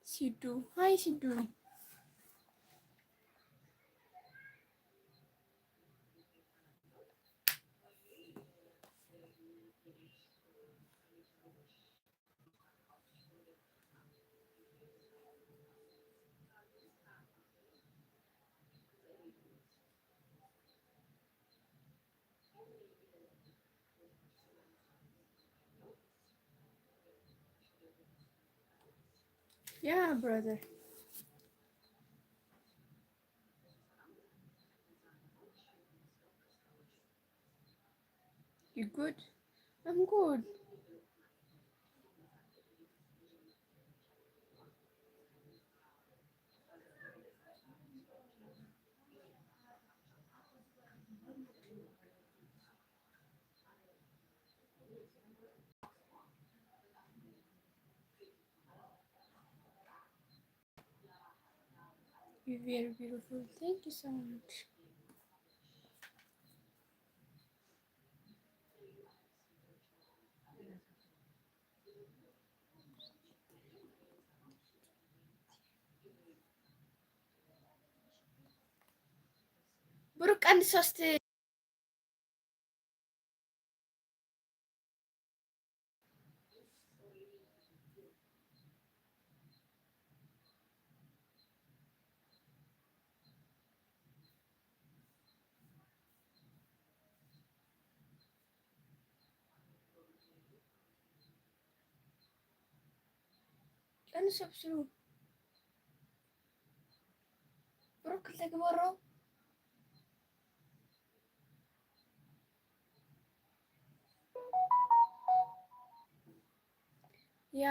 Sidu. Hi, Sidu. Yeah, brother. You good? I'm good. You're very beautiful. Thank you so much. ብሩክ አንድ ሶስት ቀን ሰብስቡ ብሩክ ተግበሮ ያ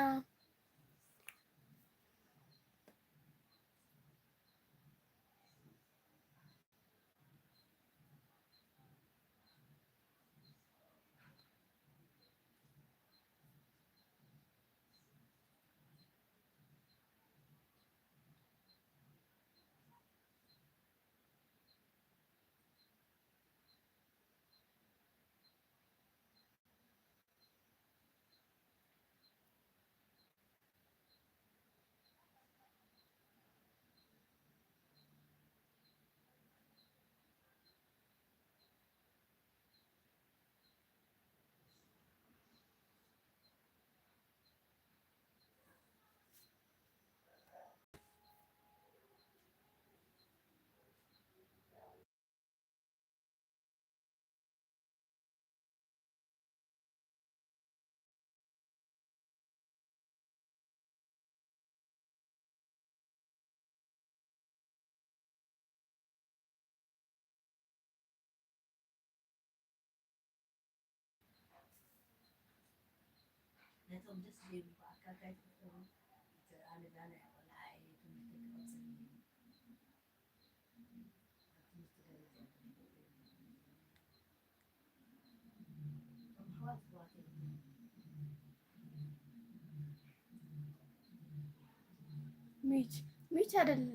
ሚች ሚች አይደለ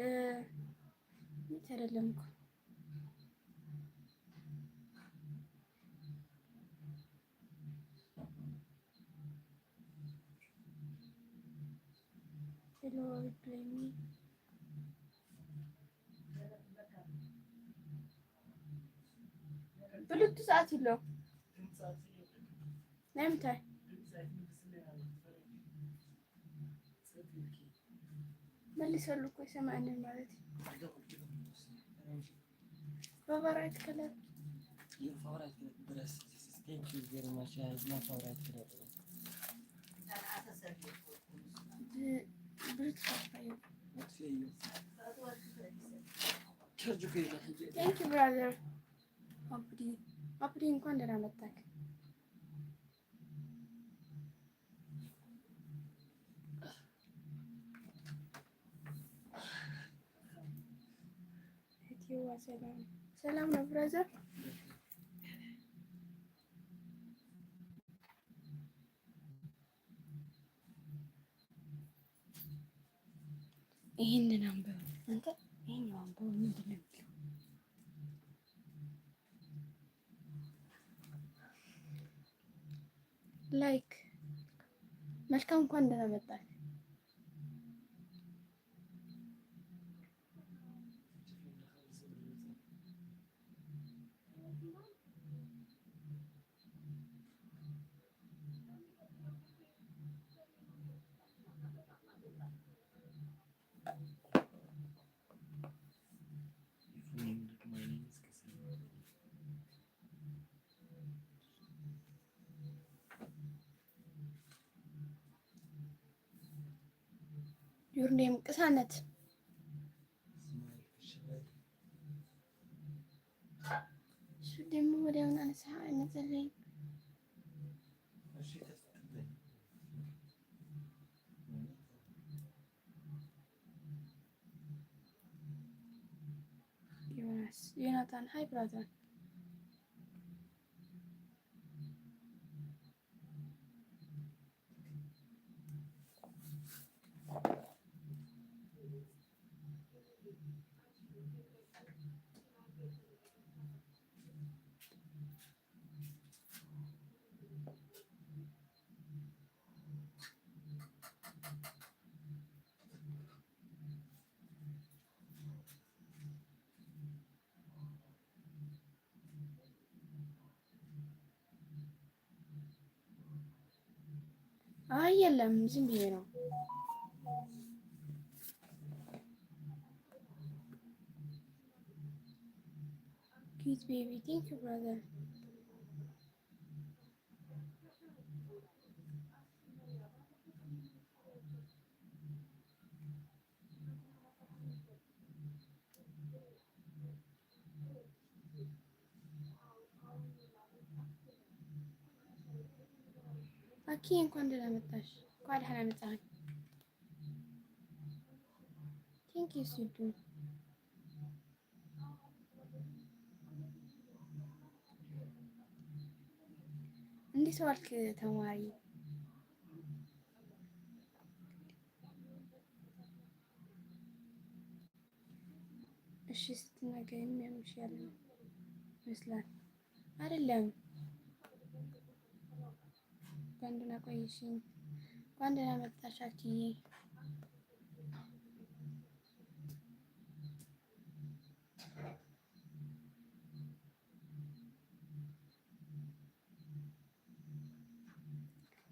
ሚች አይደለም እኮ ሄሎ ሪፕላይ ሚ ብሉቱ ሰዓት ይለው ነምታይ መልሰሉ እኮ ይሰማኛል ማለት ፋቨራይት ከለር Thank you very much. It's my favorite color. ብሉቱ ሰዓት Çocuk eğlenceli. ቴንክ ዩ ብራዘር አብዲ አብዲ እንኳን ደህና መጣክ እህቴዋ ሰላም ሰላም ነው ብራዘር ይሄንን አንብብ አንተ። ይሄኛው አንብብ ምንድን ነው የሚለው? ላይክ መልካም እንኳን ደህና መጣህ። ዩር ኔም ቅሳነት እሱ ደግሞ ወዲያውን አነሳ አይመዘለኝ ዮናታን ሀይ ብራዘር አይ የለም ዝም ብዬ ነው። ኪት ቤቢ ቴንክ ዩ ብራዘር አኪ እንኳን ደህና መጣሽ። እንኳን ደህና መጣሽ። ቴንክ ዩ ሲዱ እንዴት ዋልክ ተማሪ? እሺ ስትናገር የሚያምሽ ያለ ይመስላል አይደለም። እንኳን ደህና ቆይሽኝ። እንኳን ደህና መጣሽ አኪዬ።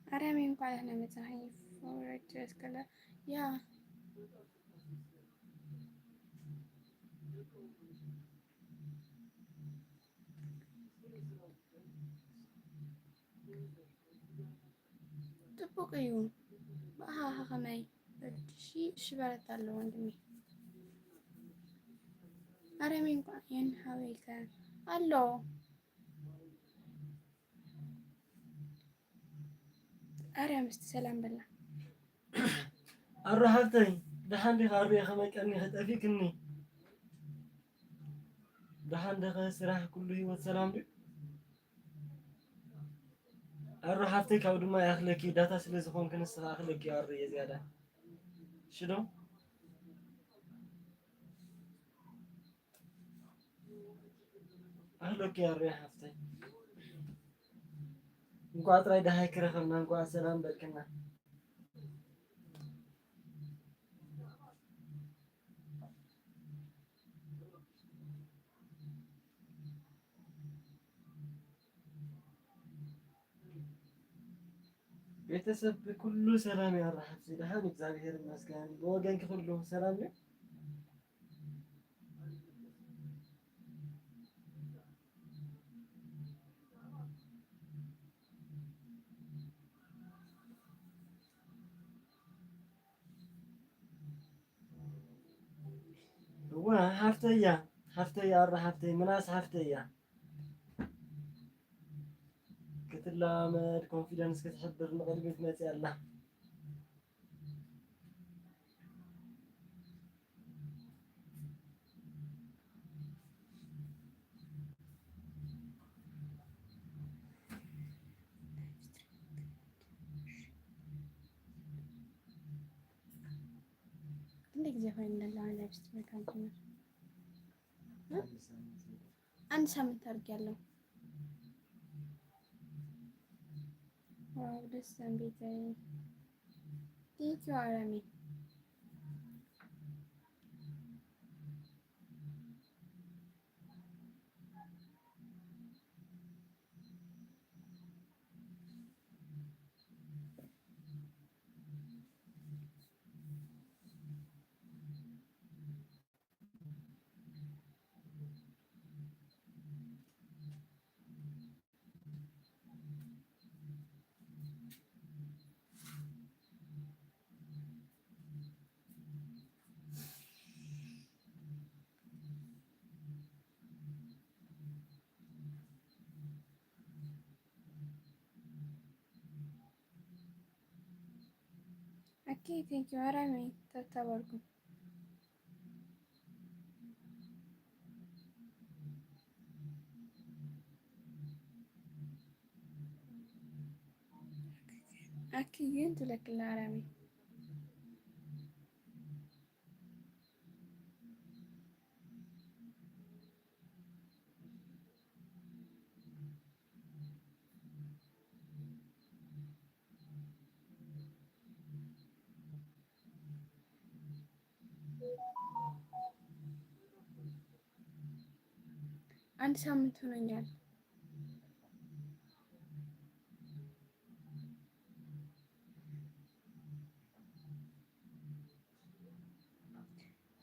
አረሜ እንኳን ደህና መጣሽ። ፎርወርድ እስከለ ያ ጥብቅ ይሁን በአሃ ከመይ እሺ በረታለሁ ወንድሜ። አረሜ እንኳን ይህን ሀቤከ አሎ አርያም እስቲ ሰላም በላ አራሃተይ ደሓን ዲኻ ርኢኸ መቀኒ ክጠፊክኒ ደሓን ዲኸ ስራሕ ኩሉ ህይወት ሰላም ድዩ? አራሃተይ ካብ ድማ ያኽለኪ ዳታ ስለ ዝኾንክ ንስኻ ኣኽለኪ ኣርእየ ዝያዳ እሺ ዶ ኣኽለኪ ኣርእየ ሃፍተይ እንኳዕ ጥራይ ደሃይ ክረኸብና እንኳዕ ሰላም በልክና ቤተሰብ ኩሉ ሰላም ያራሓፍ ደሃን እግዚአብሔር ይመስገን። በወገንክ ሁሉ ሰላም ነው? ሓፍተያ ኣራሓፍተይ ምናስ ሓፍተያ ክትላመድ ኮንፊደንስ ክትሕብር ንቅድሚት መፅያ ኣላ ክንድ ጊዜ ሆይ እንደዛ ላይፍ ስትመካንት ነው። አንድ ሳምንት አድርጊያለሁ። ዋው ደስ ቤት ቴንኪው አለሜ። ኦኬ ቴንኪው አለሜ ተባርኩ። አክዬን ትለክላ አለሜ አንድ ሳምንት ሆኖኛል።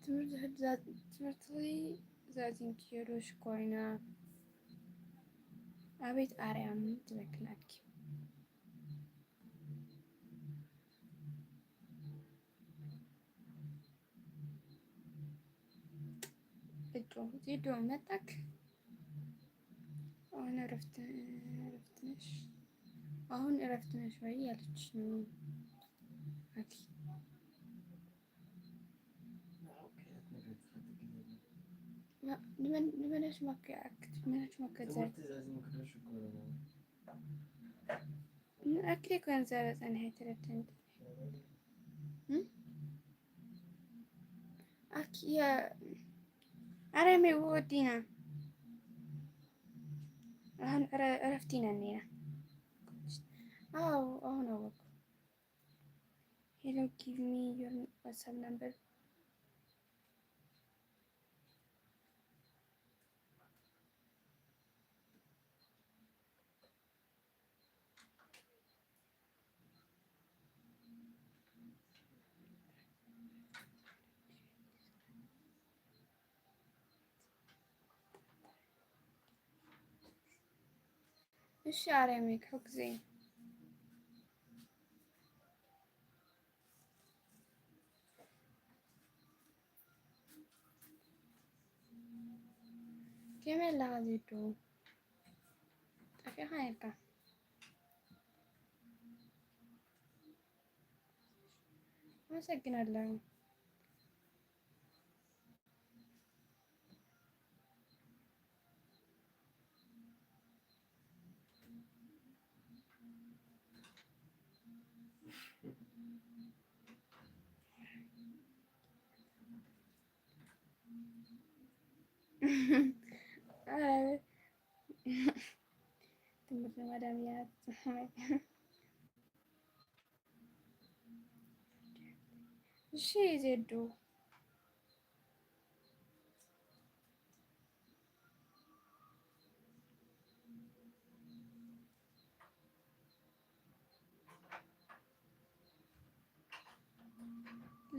ትምህርት ላይ ዛዚን ኪሮሽ ኮይና አቤት አርያም ትበክላኪ ዜዶ መጣክ። አሁን እረፍት ነሽ? አሁን እረፍት ነሽ ወይ ያለች ነው። አኪ ንመነሽ ማከዘር أكلي كان زارت أنا هاي تلاتين أكي يا عرمي ودينا هن عرفتينا نينا أو نوك. Hello, give me your WhatsApp number. እሺ አረሜክ ሁክዜ كمان لازيدو أكيد هايكا ما سكنا لهم ትምህርት ማዳሚያት እሺ ዜዶ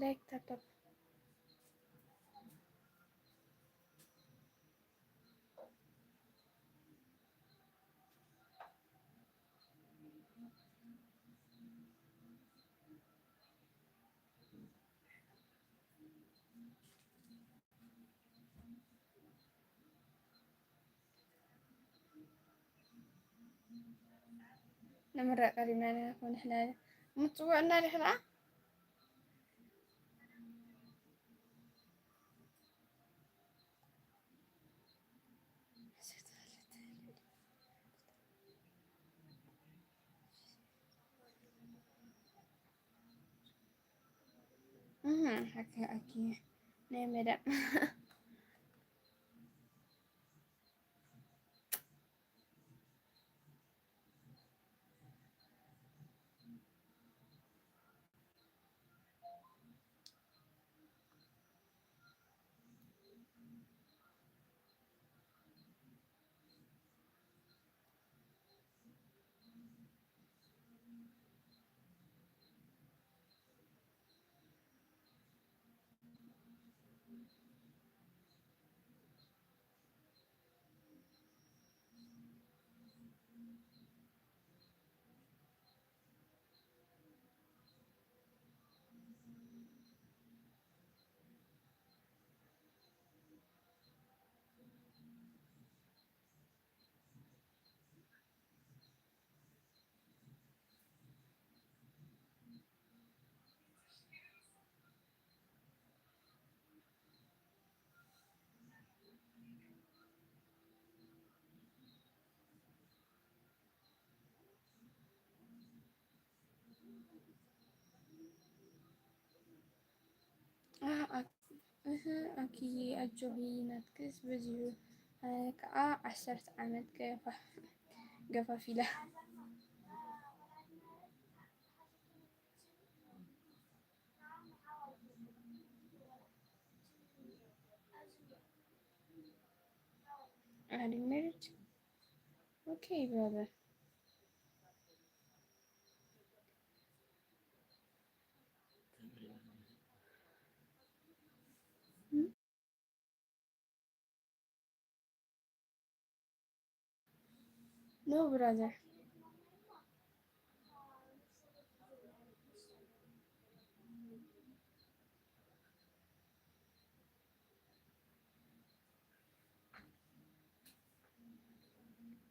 ላይክ ታፕ نمرق قريبنا نكون إحنا متوقعنا رحلة أكيد نعم مدام. أكي أجوبي نتكس بزيو كأ 10 عمت قفا فيلا Are you married? Okay, brother. No, brother.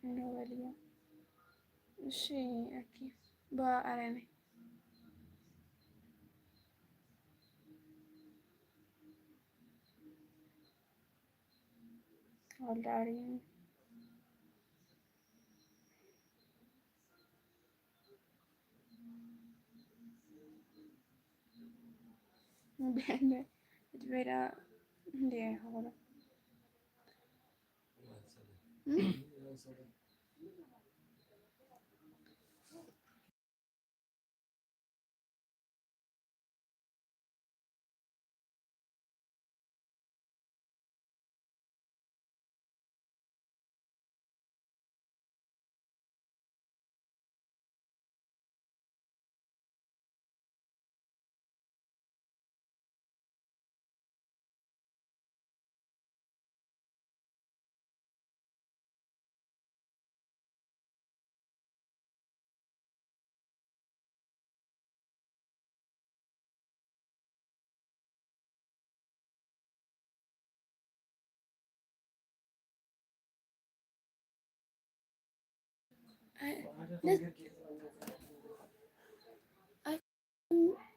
No, Valia. Sí, aquí. Va a arena. Hola, Ari. Bene. Vera. De ahora.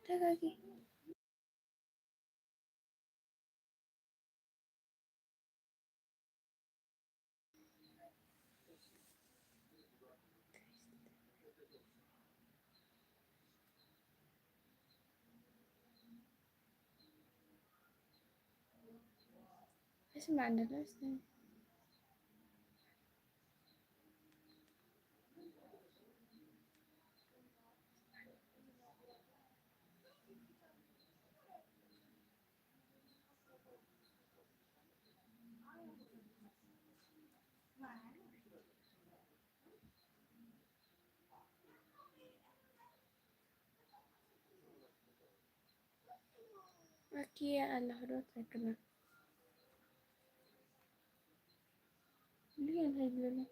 Tagaki. اسمع عندنا استنى. Aquí a la rota كمان. ليه الهجلة؟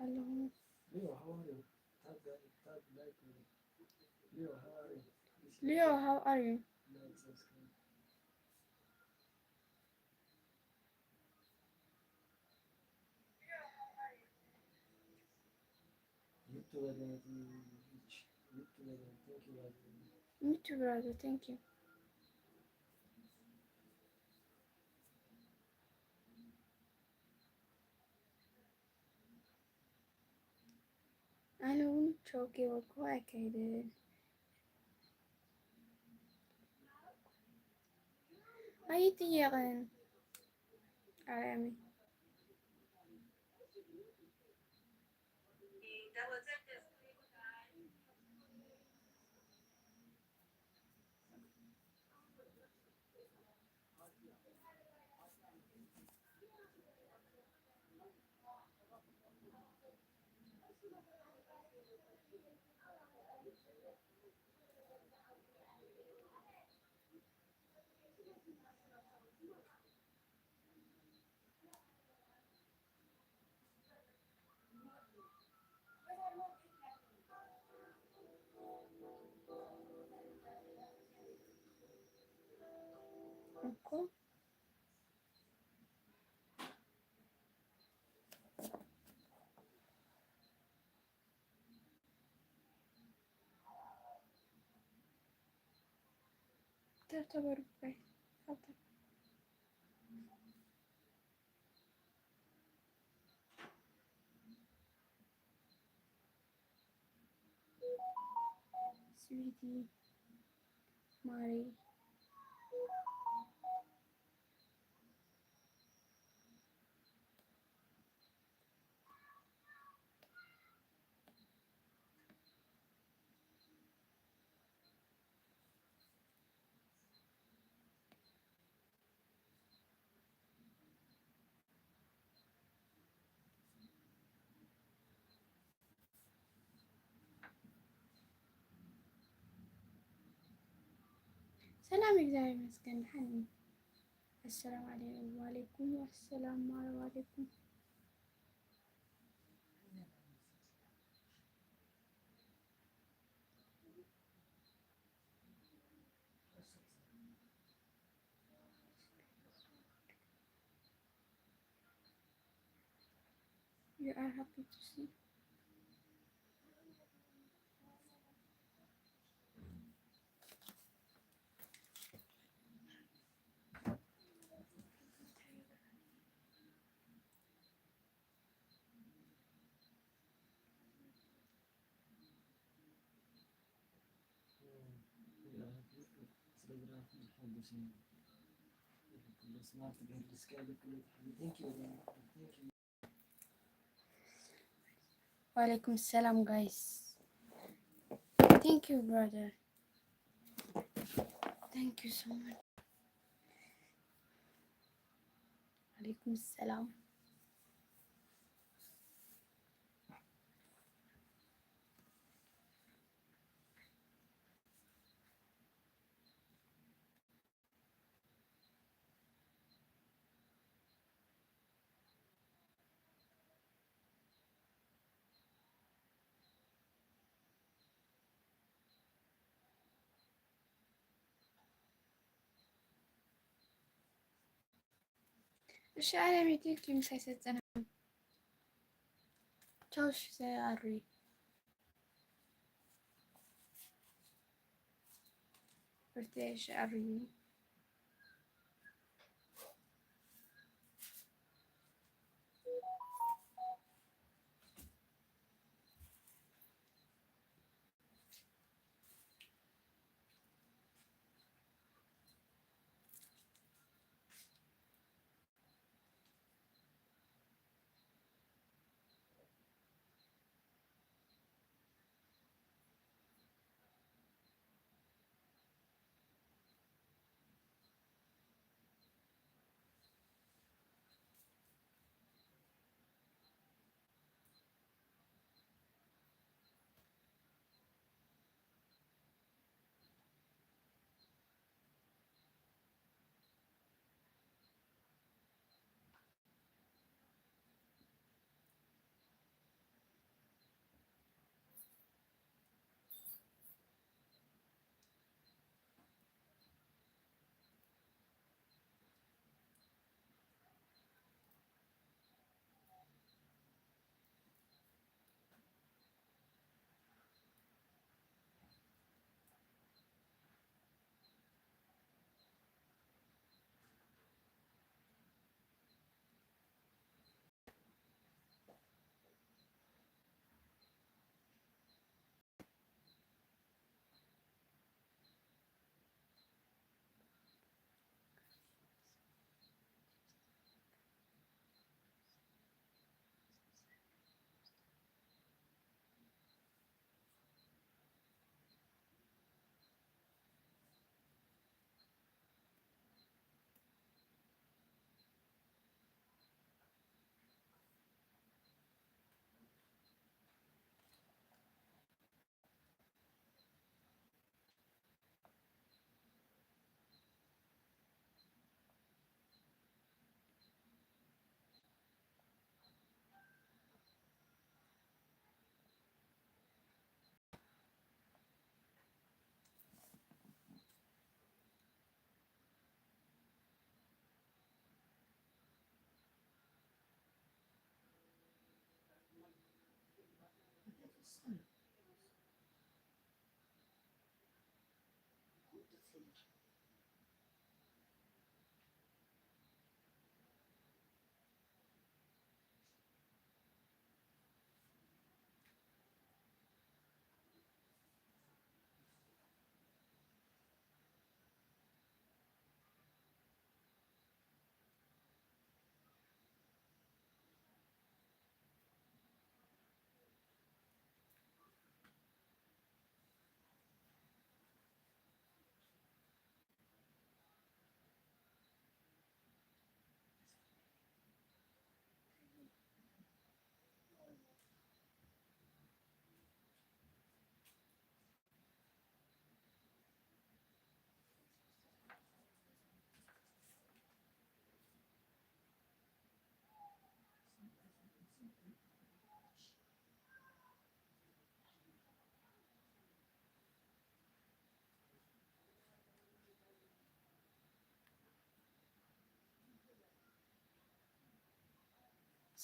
اللهم. Leo, how are you? Me too, brother. Thank you. ቾኬ ወኮ አይካሄድም። አይጥየቅን አያሚ እኮ ተበርባይ ስዊቲ ማሪ ሰላም እግዚአብሔር ይመስገን። ሐኒ አሰላሙ አለይኩም ወአለይኩም ወሰላም ወአለይኩም you are happy to see وعليكم السلام guys. Thank you brother. Thank you so much. وعليكم السلام. እሺ አለሚቲ ኪምሳ ይሰጠና ቻውሽ ዘአሪ ብርቴሽ አሪ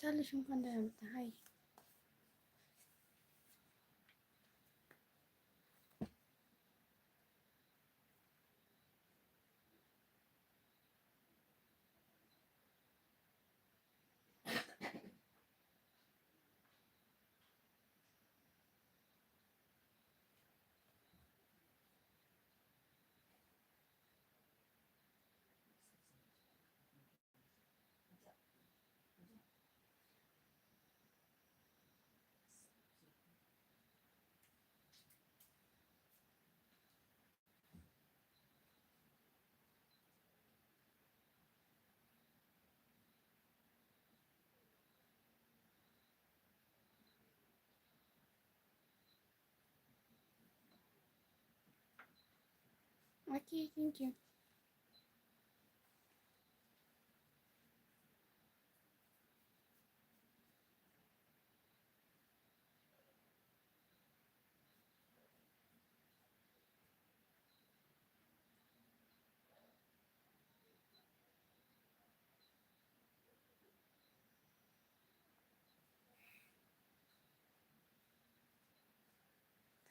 ሳለሽ እንኳን ደህና መጣ። ሀይ ኦኬ ቴንክ ዩ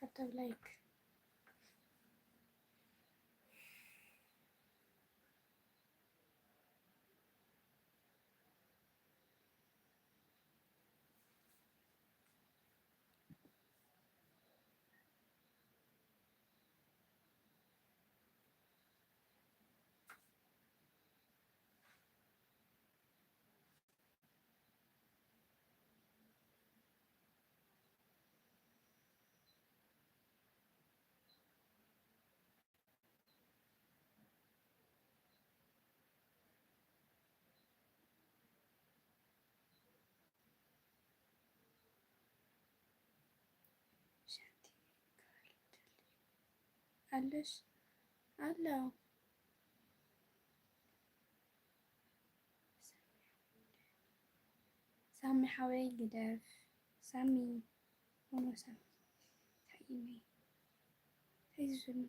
ታብታብ ላይክ አለሽ አለው ሳሚ ሓወይ ግደፍ ሳሚ ሆኖ ሳሚ ታይሚ ተይዙን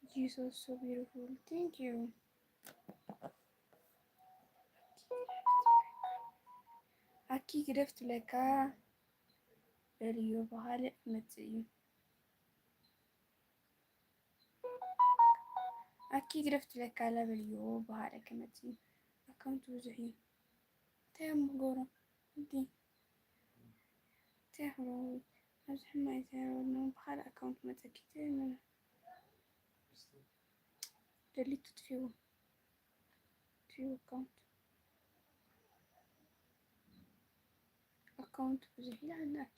Jesus so beautiful thank you አኪ ግደፍት ለካ በልዮ ባህል መጽዩ አኪ ግደፍት ለካ ለበልዮ ባህል ከመጽዩ አካውንት ብዙሕ እዩ ታም ጎሮ እንዴ ታህሮ ኣብዚ ሕማይ ታህሮ ባህል አካውንት መጽኪት ነው ደሊት ትፊው አካውንት ብዙሕ ይላል አኪ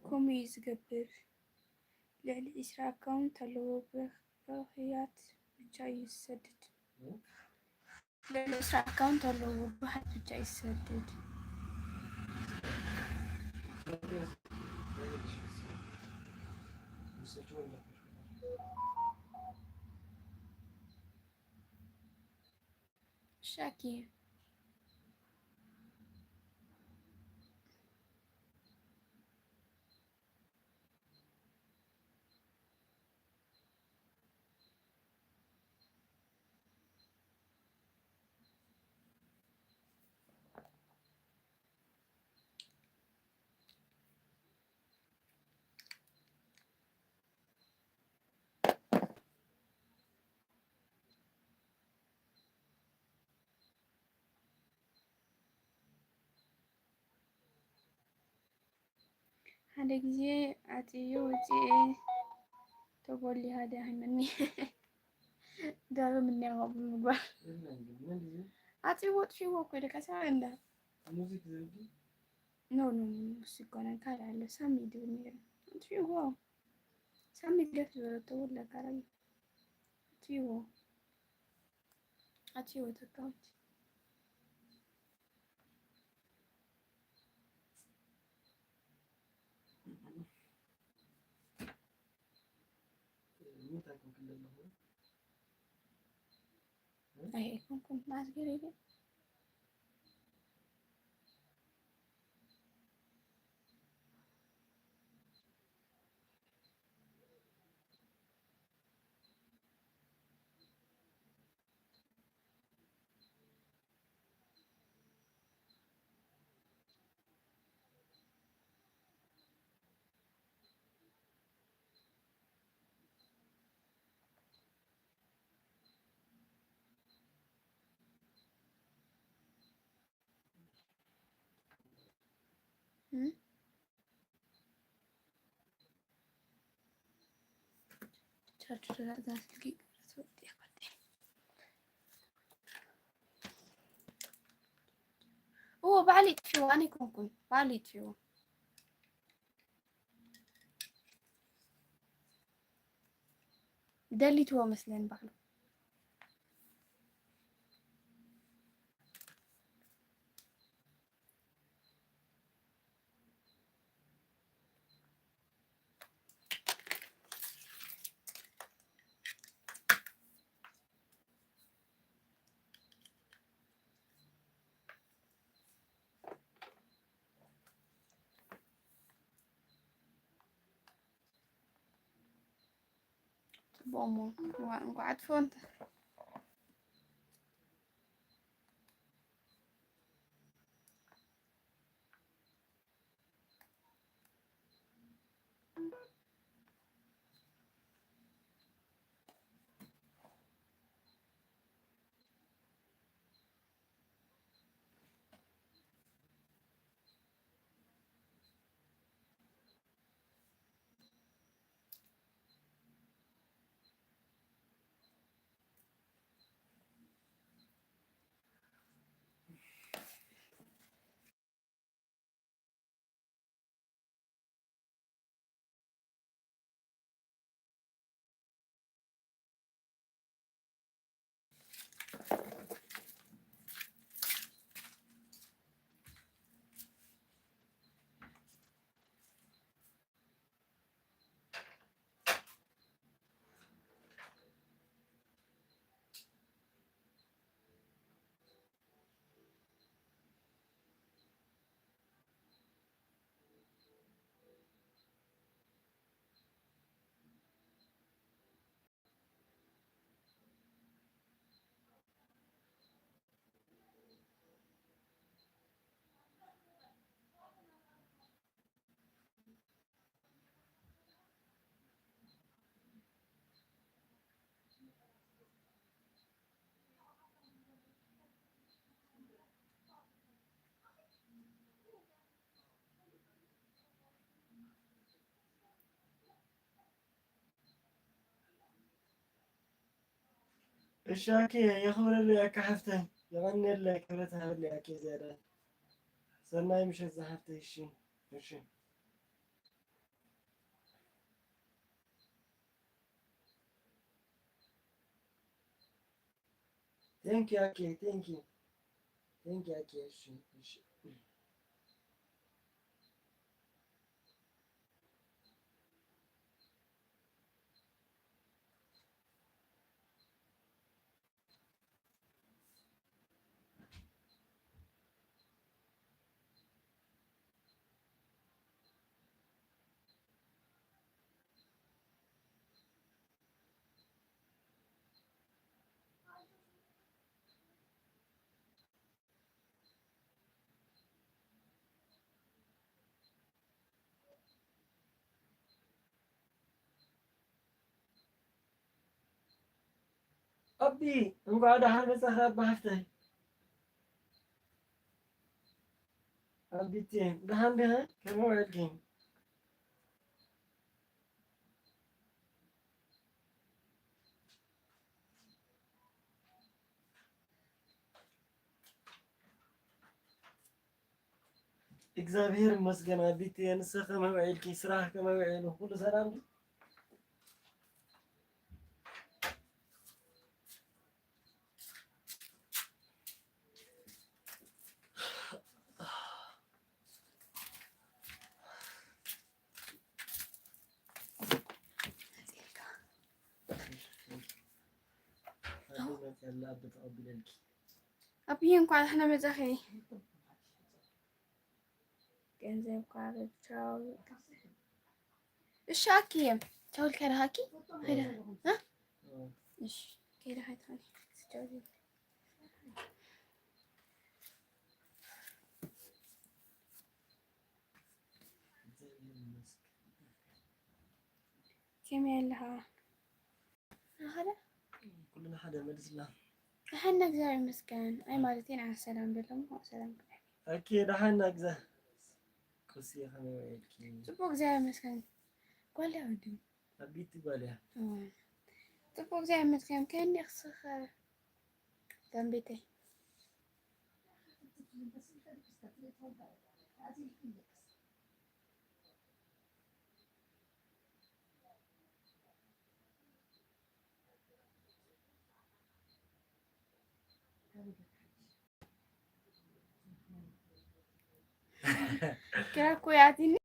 ከምኡ እዩ ዝገብር ልዕሊ 20 ኣካውንት ኣለዎ ብኽያት ብቻ እዩ ዝሰድድ ልዕሊ 20 ኣካውንት ኣለዎ ብሓት ብቻ እዩ ዝሰድድ ሻኪ هذا جزء عتيو وجزء تقول لي هذا مني ده مني غاب المقبل عتيو وتشيو كده كسر عنده ሙዚክ ዘውዲ نو نو سكون كار على سامي دونير عتيو سامي جت تقول لك على عتيو تكاوت ምንታኩም ከለለሁ أي كنت ناس قريبة تشارج ذات الدقيقة هو بعلي شو أنا كون بعلي شو دليت هو مثلا بعلو بومو وقعد فون الشاكي يخبر اللي كحفته يغني لك كبرتها اللي أكيد زيادة صرنا يمشي زحفته الشين الشين thank you أكيد thank you أكيد الشين أبي نقعد أحد مسخرات بحفته أبيتين دهان بها كم وعدين እግዚአብሔር ይመስገን አቢት የንስህ ከመውዒልኪ ስራህ ከመውዒሉ ሁሉ ሰላም ነው? أبي እንኳን احنا مزخي ገንዘብ ካበቻው እሺ አኪም ተውል ከረ ሀኪ ሄዳ እሺ ሄዳ ሀይታኒ ስጃጂ كم يلها هذا كلنا حدا مدزلا احنا እግዚአብሔር ይመስገን አይ ማለቴን አሰላም ብለም ሰላም أكيد حنا أجزاء كوسي خمي ويلكي ጽቡቅ እግዚአብሔር ይመስገን ቆላ ወንድም أبيتي بالها ጽቡቅ እግዚአብሔር ይመስገን ከእኔ خسخ ደንቤቴ كراكو يعطيني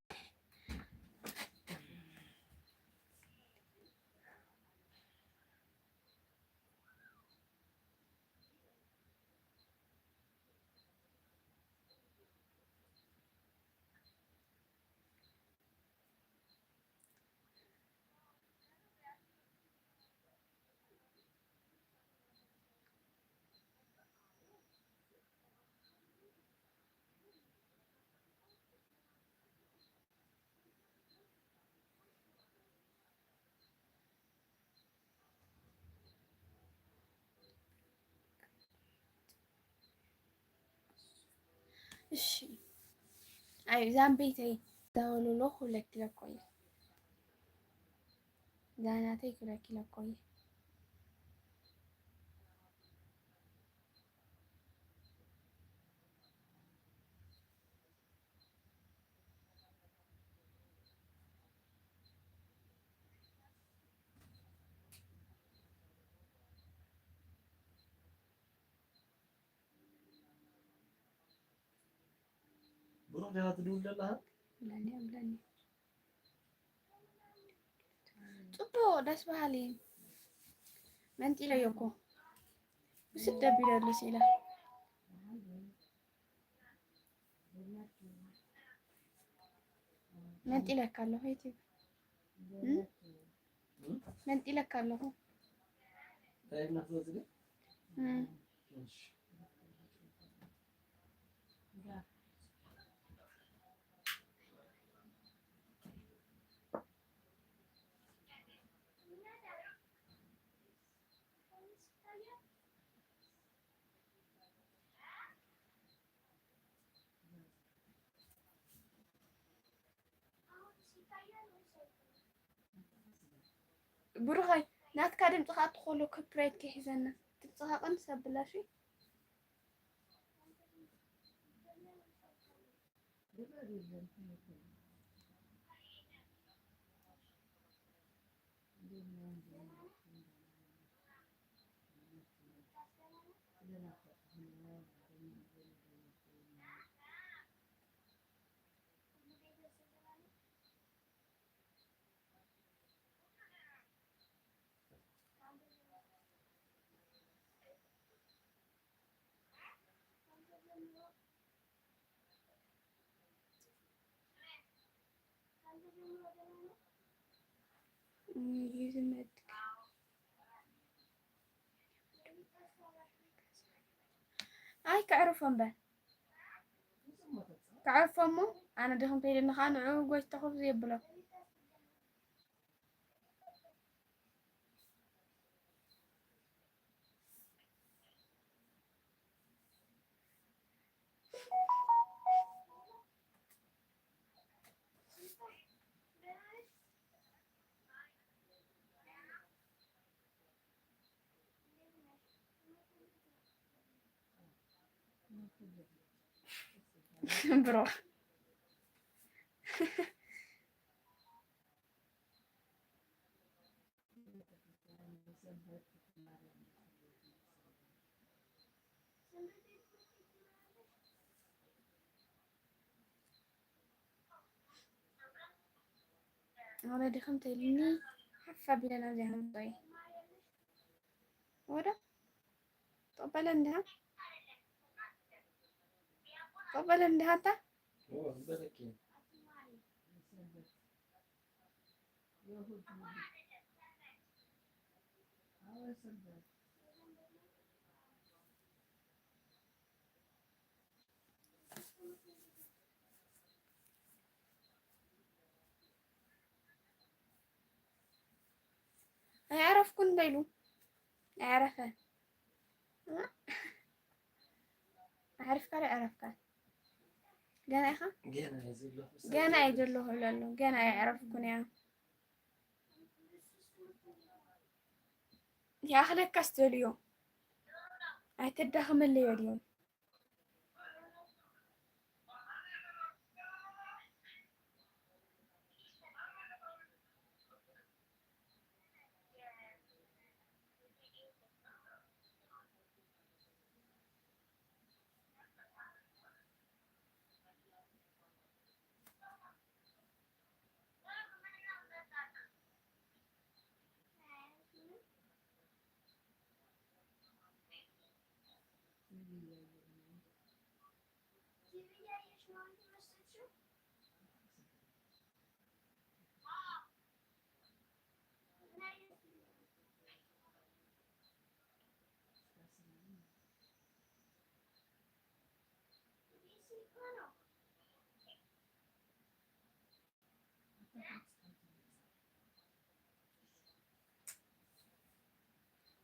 እሺ አይ ዛምቤቴ ዳውሎሎ ሁለት ለቆይ ዛናቴ ሁለት ለቆይ بروح لها تدول لها ብላኒ ጽቡ ደስ በሃሊ መንጢለ የኮ ስደብ ይደርስ ይላል መንጢለ ካለው ሄቲ መንጢለ ካለው طيب ناخذ دي ماشي ብሩኻይ ናትካ ድምፅኻ እትኸሎ ኮፒራይት ከሒዘና ድምፅኻ ቀንስ ኣበላሽ يزمت هاي كعرفهم به كعرفهم مو أنا دخلت إلى النخان عوج تخف زي بلا برو أنا دخلت لني حفة بلنا زي هم طيب ورا طبعا عندها طبعا عندها تا هيعرف كن دايلو أعرفه أعرف كاره أعرف كاره جانا إخا جانا يجله لولو جانا يعرف كن يا أخي كاستوليو هتدخل اللي اليوم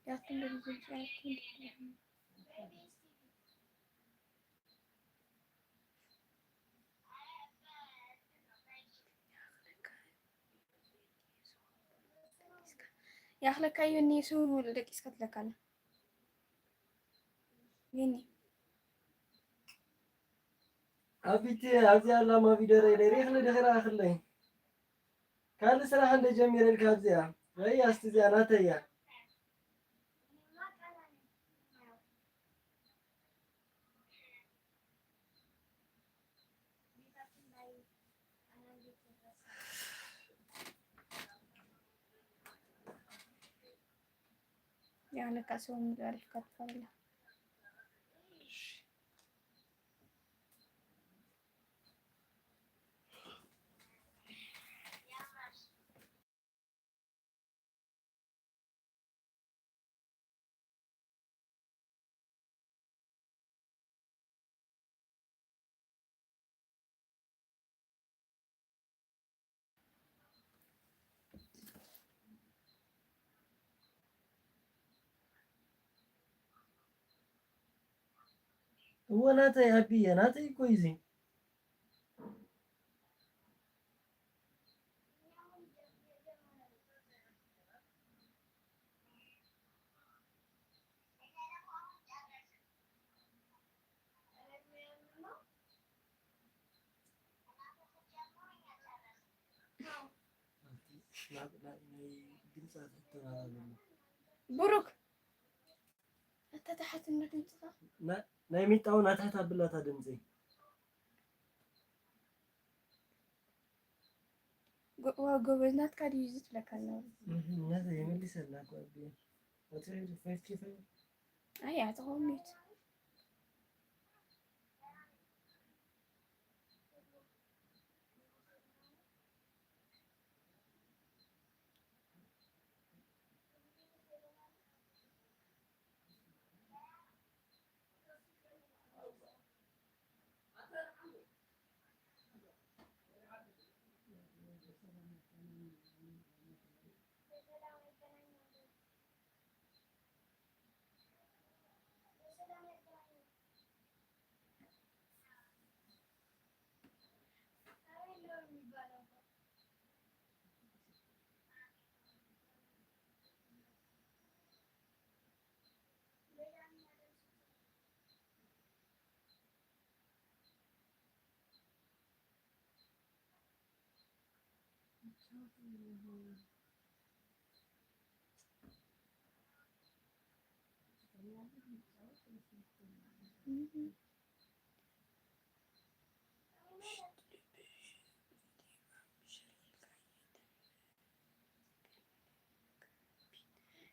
يا أخي يا أخي كايوني يسون ولا دك إسكت لك أنا يني أبيتي أبزي الله ما في دري ريح لدخل آخر لين كان سلاح عند جميل الكابزيا وهي استزيانات هي يعني كاسون تعرف كتفر هو ناتي أبي ناتي كويسي بروك أنت تحت النادي لا نايميتاو ناتها بلاتا دمزي وجوزنات كاد يزت لك أنا ناتي يملي سلاكو أبي وتعرف كيف أي أتغميت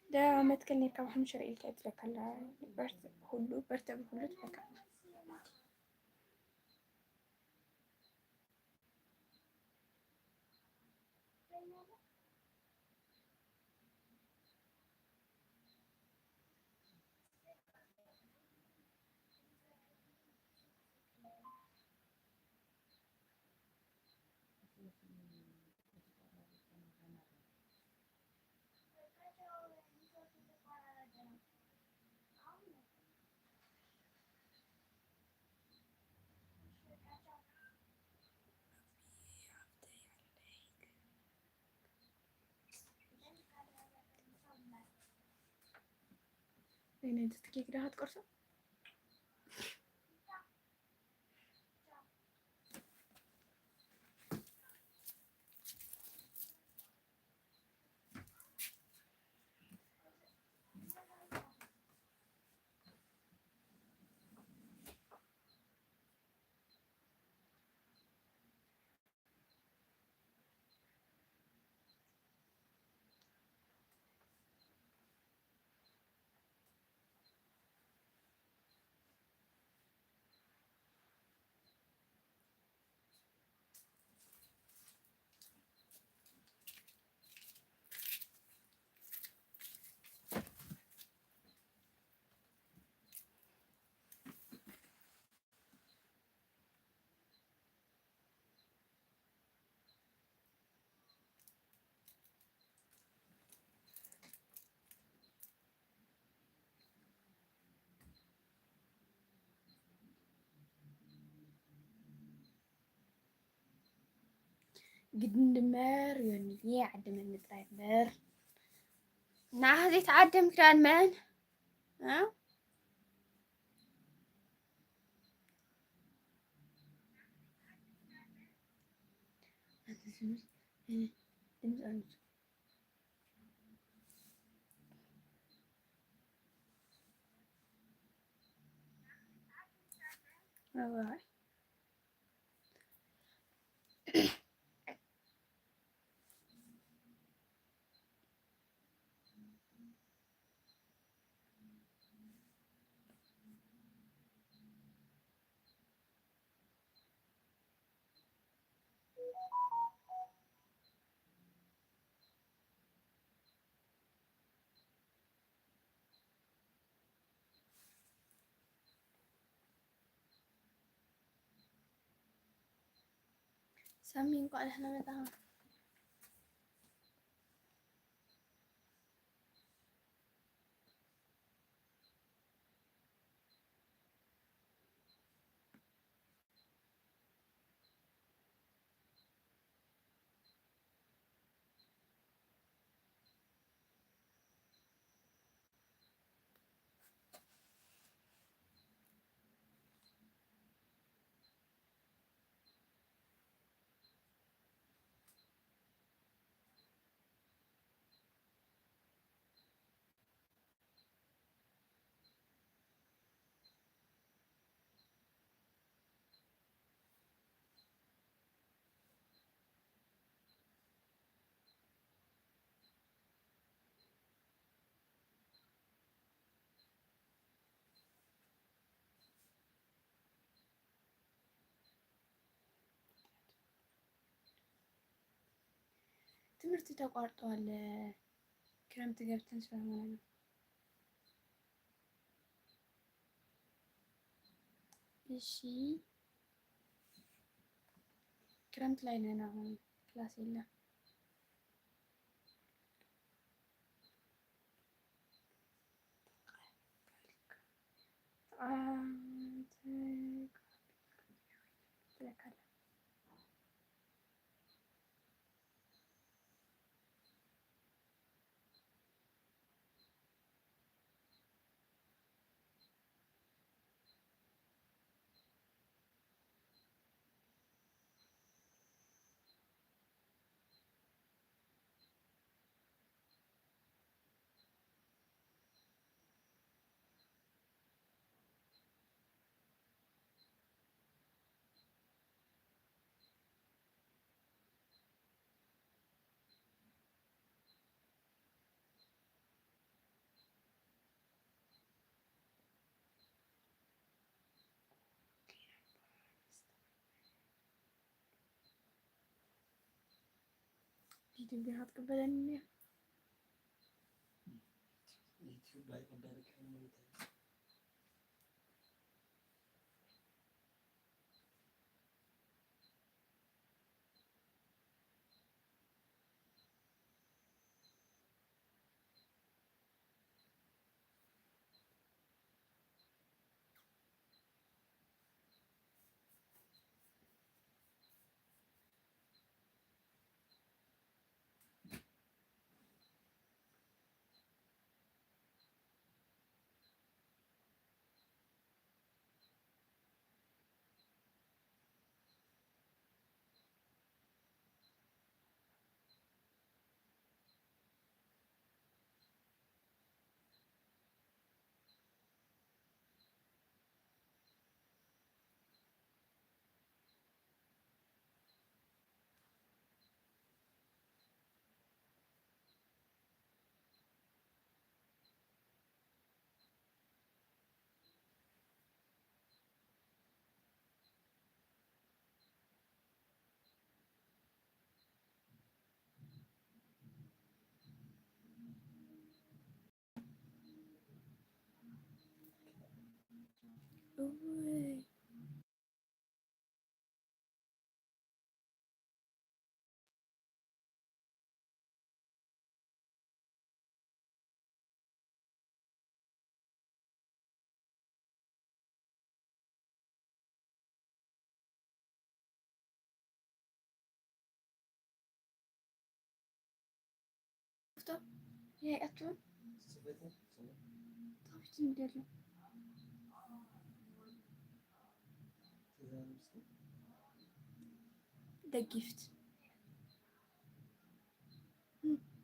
ده ما تكلني كم حمشر إلك أتلك على برت هلو برت بهلو تلك لين أنت تكيك ده هتقرصه قد ندمر يعني يعدم النترايمر ناهزي تعدم كران من ها والله سامين قال احنا متى ትምህርት ተቋርጧል ክረምት ገብተን ስለሆነ ነው እሺ ክረምት ላይ ነን አሁን ክላስ የለም ዩቲዩብ አትቀበለኝ። ዩቲዩብ ባይቀበል ይሄ አትሁን ታውቂ እንደለ the gift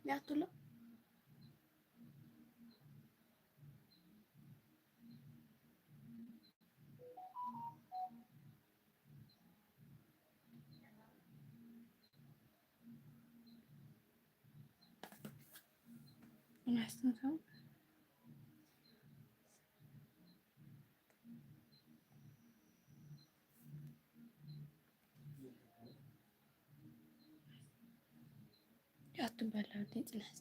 ያቱላ እናስተንተው ያቱ በላው ትንጽናስ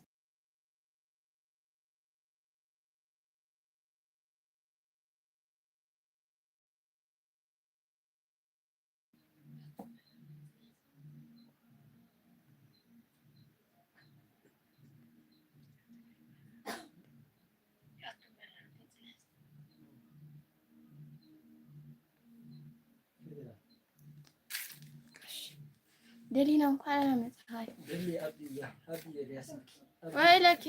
دلينا وقال متهاي دلي أبي الياسمك ويلك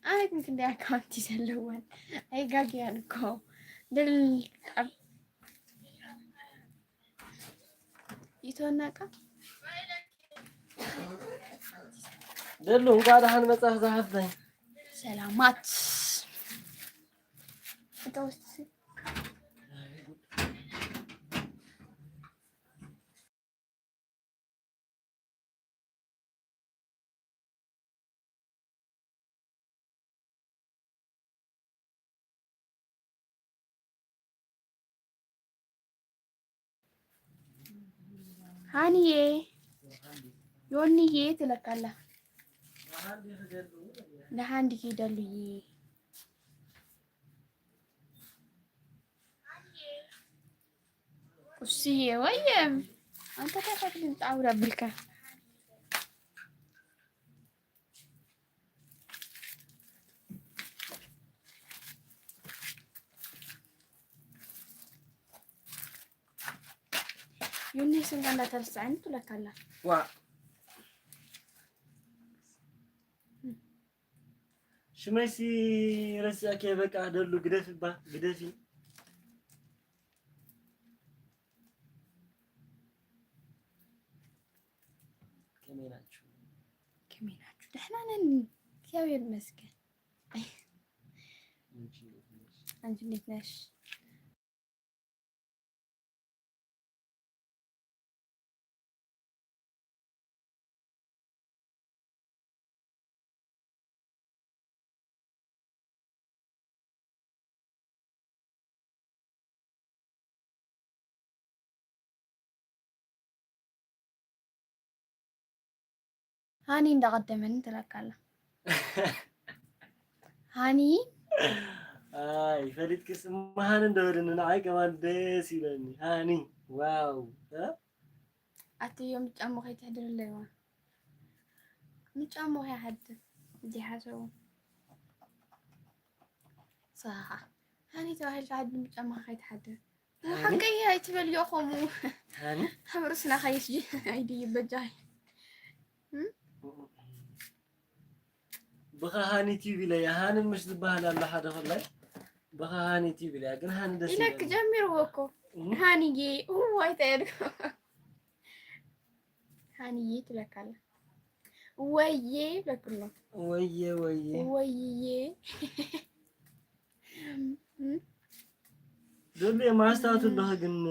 أنا كنت عندي أكاونتي سلوان أي قاقي أنكو دل يتوناك دلو قاعد حن مصاف زحفني سلامات أنت وستسي هانية يونية تلقى لهاندي كده لي وسيه ويم أنت كيف تتعور بالك يوني سنغالا ترسعين تلقى لا وا شمسي رساك يا بك أهدلو قدفي كميناتشو دحنا كياوي المسكن أنت نتناش ሃኒ እንዳቀደመን ትለካለህ ሃኒ አይ ፈሊጥክስ መሃን እንደወድን አይ ከማን ደስ ይለኒ ሃኒ ዋው አትዮም ጫሞ ከይትሕድር ኣለዋ ምጫሞ ከይሓድር እዚ ሓሰቡ صح ሃኒ ተባሂልካ ዓዲ ምጫሞ ከይትሓድር حقي هاي تبلي أخومو ሃኒ حمرسنا خيس جي عيدي بجاي بخا هاني تيفي لي هاني مش زباهنا الله حدا والله بخا هاني تيفي لي لكن هاني دس إلك جمير وكو هاني جي هو يتعرف هاني جي تلكال ويه لكله ويه ويه ويه دولي ما استاتو الله جن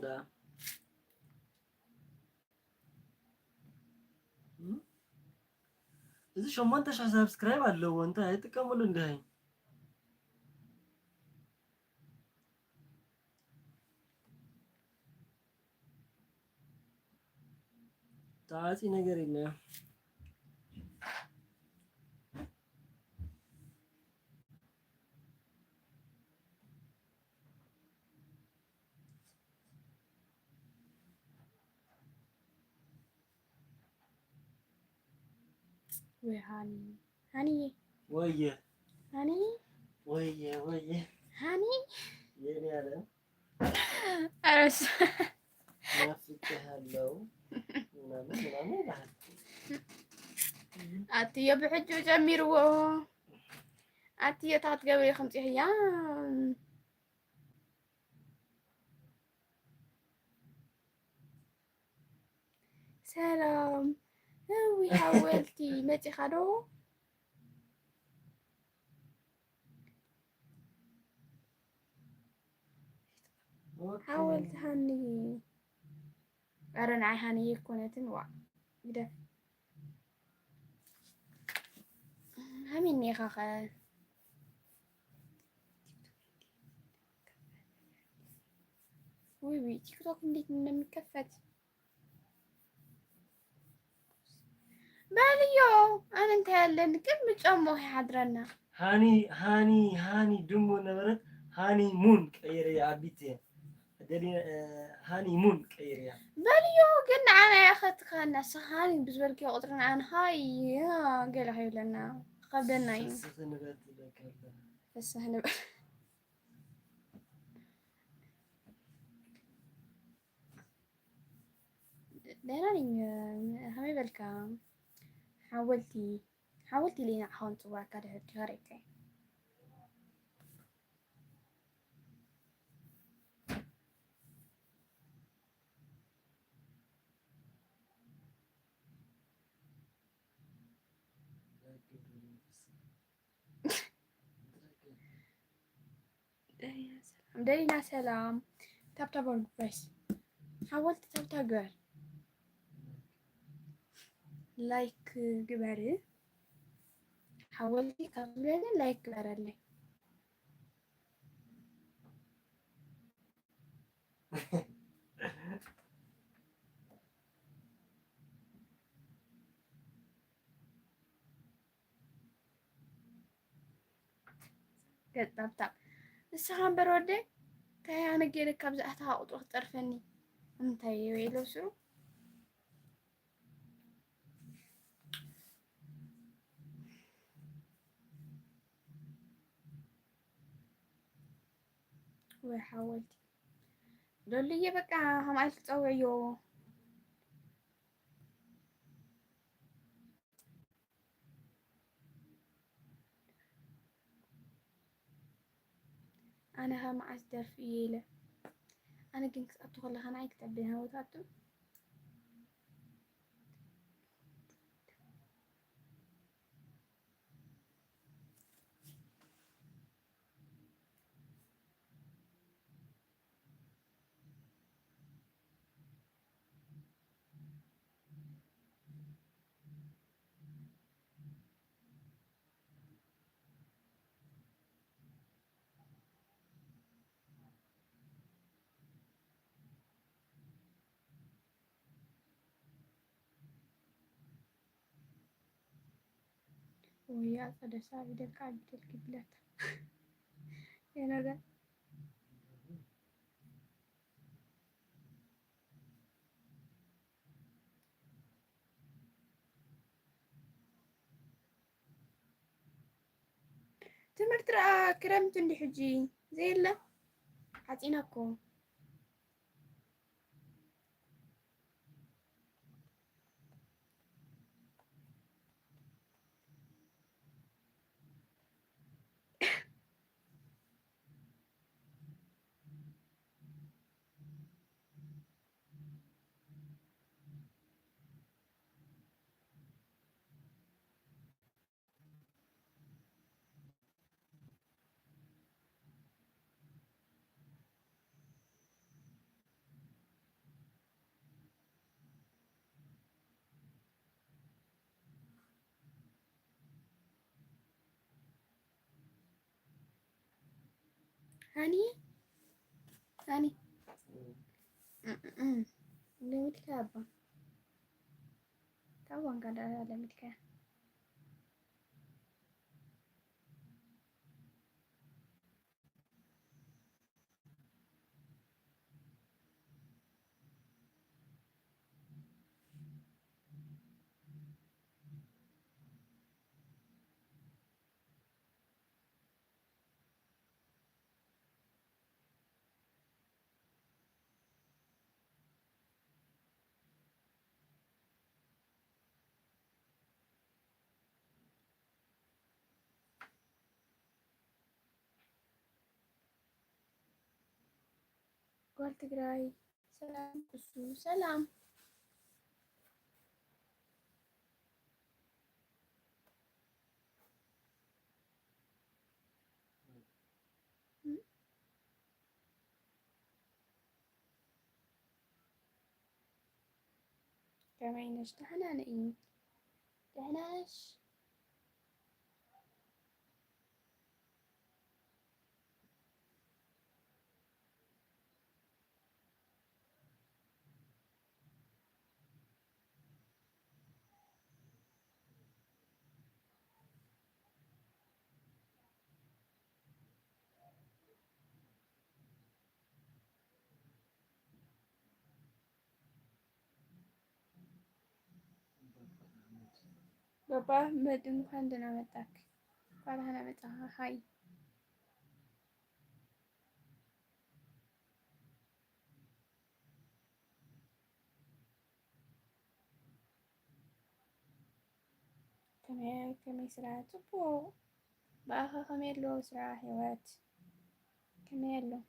دا إذا شو ما أنت شو سبسكرايب على لو أنت هاي تكمل إندهاي تعاتي نجرينا وهاني هاني ويه هاني ويه ويه هاني يني هذا أرس نفسك هلو نعم بعد أتي بحجو جمير و أتي تحت قبل 5 أيام سلام هوي حاولتي متى خلو حاولت هني أرن عي هني كونتن وا كده هميني خاخا وي تيك توك نديت مكفت باليو أنا انت لأن كم بتأمو حضرنا هاني دمو نبرت هاني مون كيري عبيتي دليل هاني مون كيري باليو قلنا أنا يا أخت خلنا سهاني بزبالك قطرنا عن هاي يا قال هاي لنا قبلنا يوم بس هنا دهناني همي بالك حاولتي لينا حون توا كده جاريتي دينا سلام تاب بس حاولت تاب قال لايك جباري حاولتي قبل لايك جباري طب السخان برودي تاي أنا جيلك كابزأتها وتروح طرفني انتي ويلو شو وحاولتي دولي بقى هم عايز تسويو أنا هم أصدر فيله أنا كنت أدخل لها أنا أكتب بها وتاتو ويا صدسا بدك عبد القبلة يا نجا تمرت رأى كرمت اللي حجي زي لا حاطينكم هاني هاني لميت كابا طبعا قاعدة لميت كابا قلت قراي سلام بسو سلام كمينش دحنا نقيم دحناش بابا مدن عندنا متاك قال هنا متاها هاي كمي سرعة تبو بآخر خميلو سرعة حيوات كميلو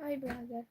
هاي براذر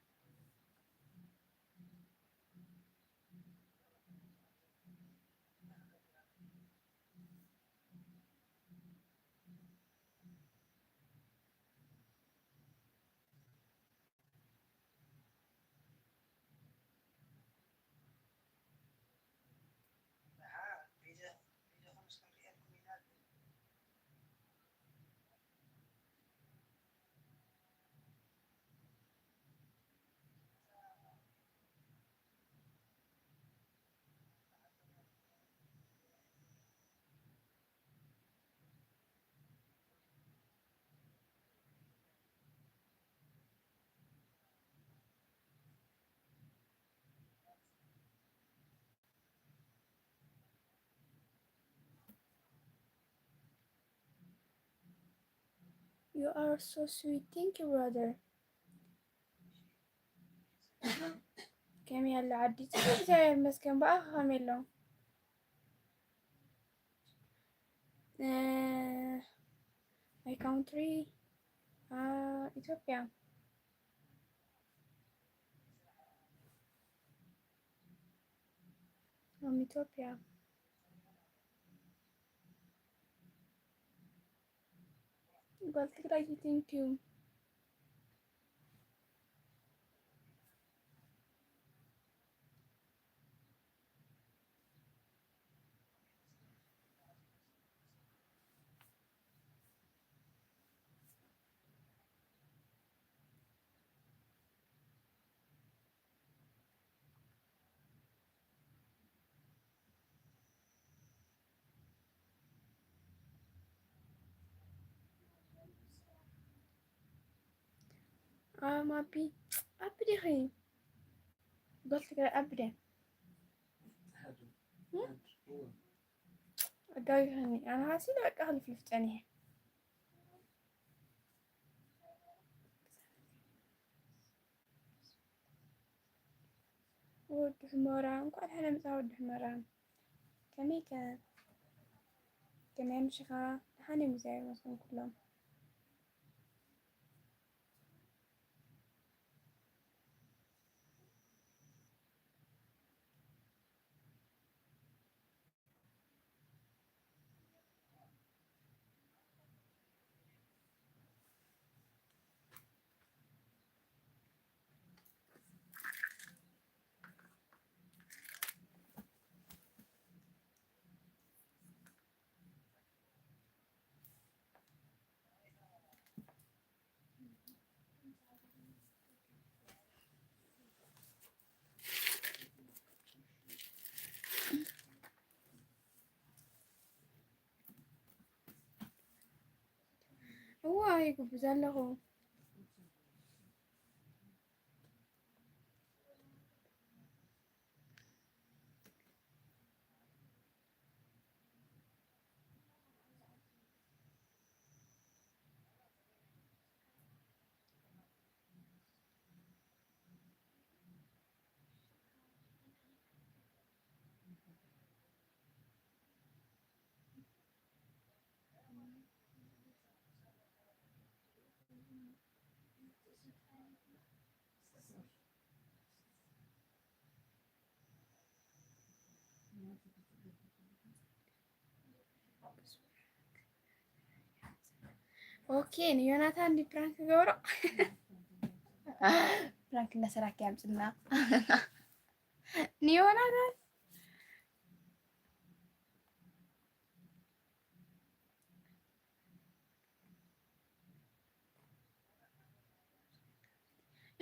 You are so sweet. Thank you, brother. كم يلا عديت زي مسكن بقى خميلو my country Ethiopia ኢትዮጵያ ጓል ትግራይ ቴንኪዩ ማቢ አብዲ ኸይ ጓል ትግራይ አብዲ أدايهني أنا هاسي لا أقهل في الفتانية ود حماران قال حنا متعود حماران كمي مشخا حاني مزاي مثلا كلهم هو هيك بزلقوا اوكي يوناثان دي برانك غورو برانك نسراك يا مصنا نيوناثان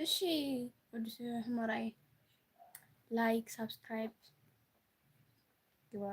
እሺ ወደ ህመራይ ላይክ ሰብስክራይብ ግባ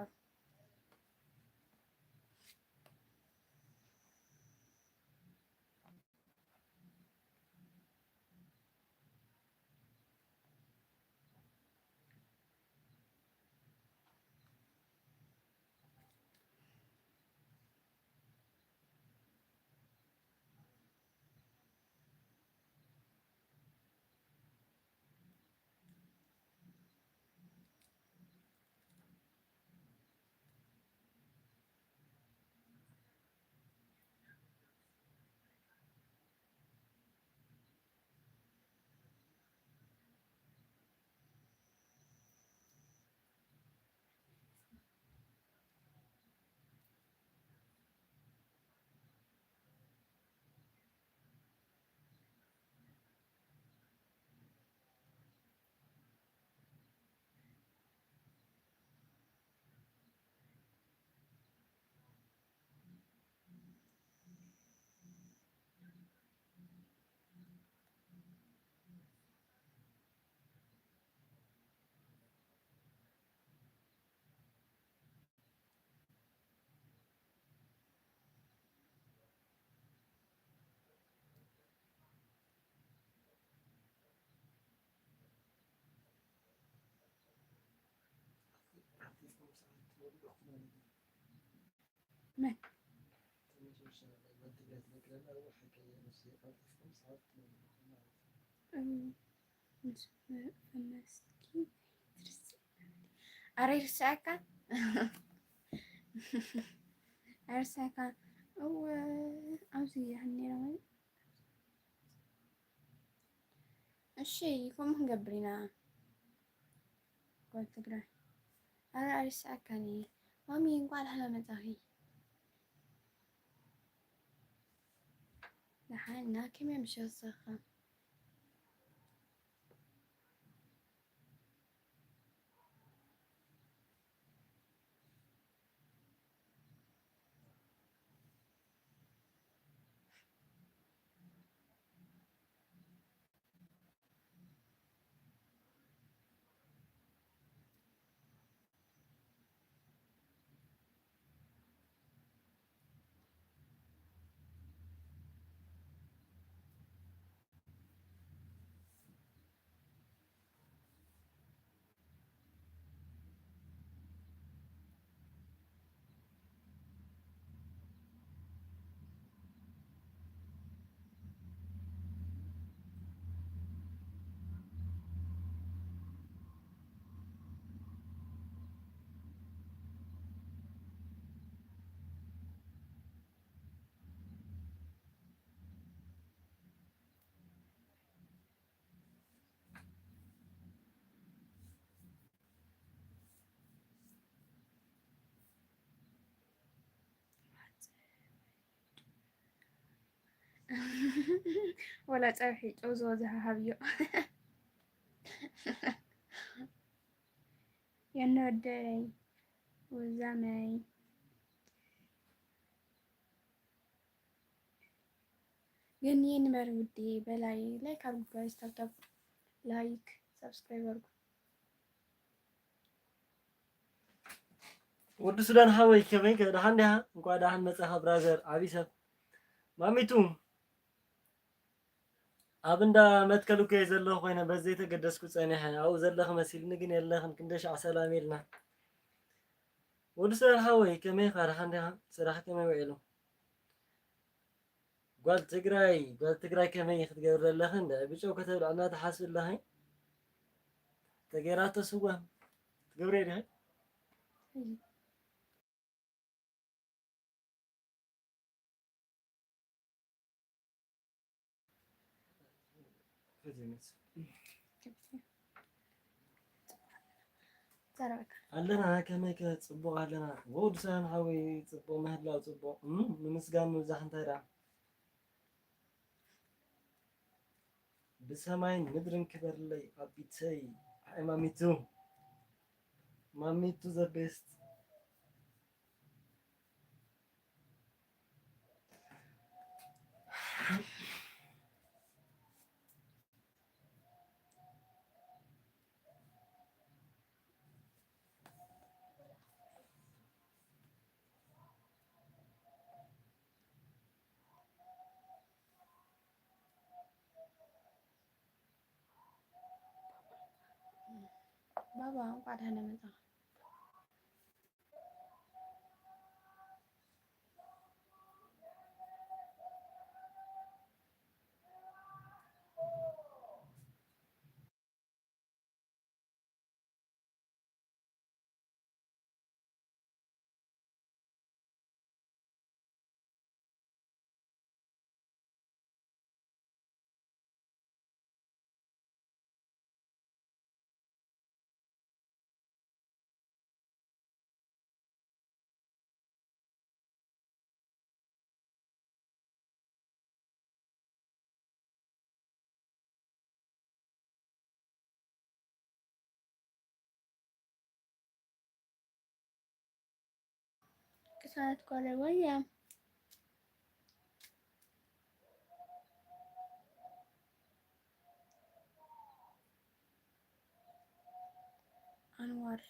من أريد ساكن أرساكن أو أوزي يعني الشيء كم هنقبرنا قلت تقرأ أنا أرسأكني مامي ينقال هلا مزاهي نحن كم يمشي الصخة ولا تروحي وزوزها هبيو ينودي وزامي يني نمر ودي بلاي لايك أرجو جايز تاب لايك سبسكرايب أرجو ወዲ ሱዳን ሃወይ ከመይ ከደሃን ዲሃ እንኳን ደሃን መጽሐ ብራዘር አቢሰብ ማሚቱ ኣብ እንዳ መትከሉ ከ ዘለኹ ኮይነ በዘይ ተገደስኩ ፀኒሐ ኣብኡ ዘለኽ መሲልኒ ግን የለኽን ክንደሻዕ ሰላም ኢልና ወዲ ሱዳን ሃወይ ከመይ ደሃን ዲሃ ስራሕ ከመይ ውዒሉ ጓል ትግራይ ከመይ ክትገብር ዘለኽ እንደ ብጨው ከተብልዕና ተሓስብ ኣለኸኝ ተገይራቶ ስዋ ትገብረ ዲሃ ኣለና ከመይ ከፅቡቕ ኣለና ወዲ ሱዳን ሃወይ ፅቡቕ ምህላው ፅቡቕ ንምስጋን ምብዛሕ እንታይ ደኣ ብሰማይን ምድርን ክበርለይ ኣቢተይ ኣይ ማሚቱ ዘ ቤስት بابا قاعد هنا مزاح كانت كروية أنوار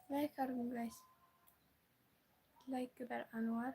لايك أرجو جايز لايك كبر أنوار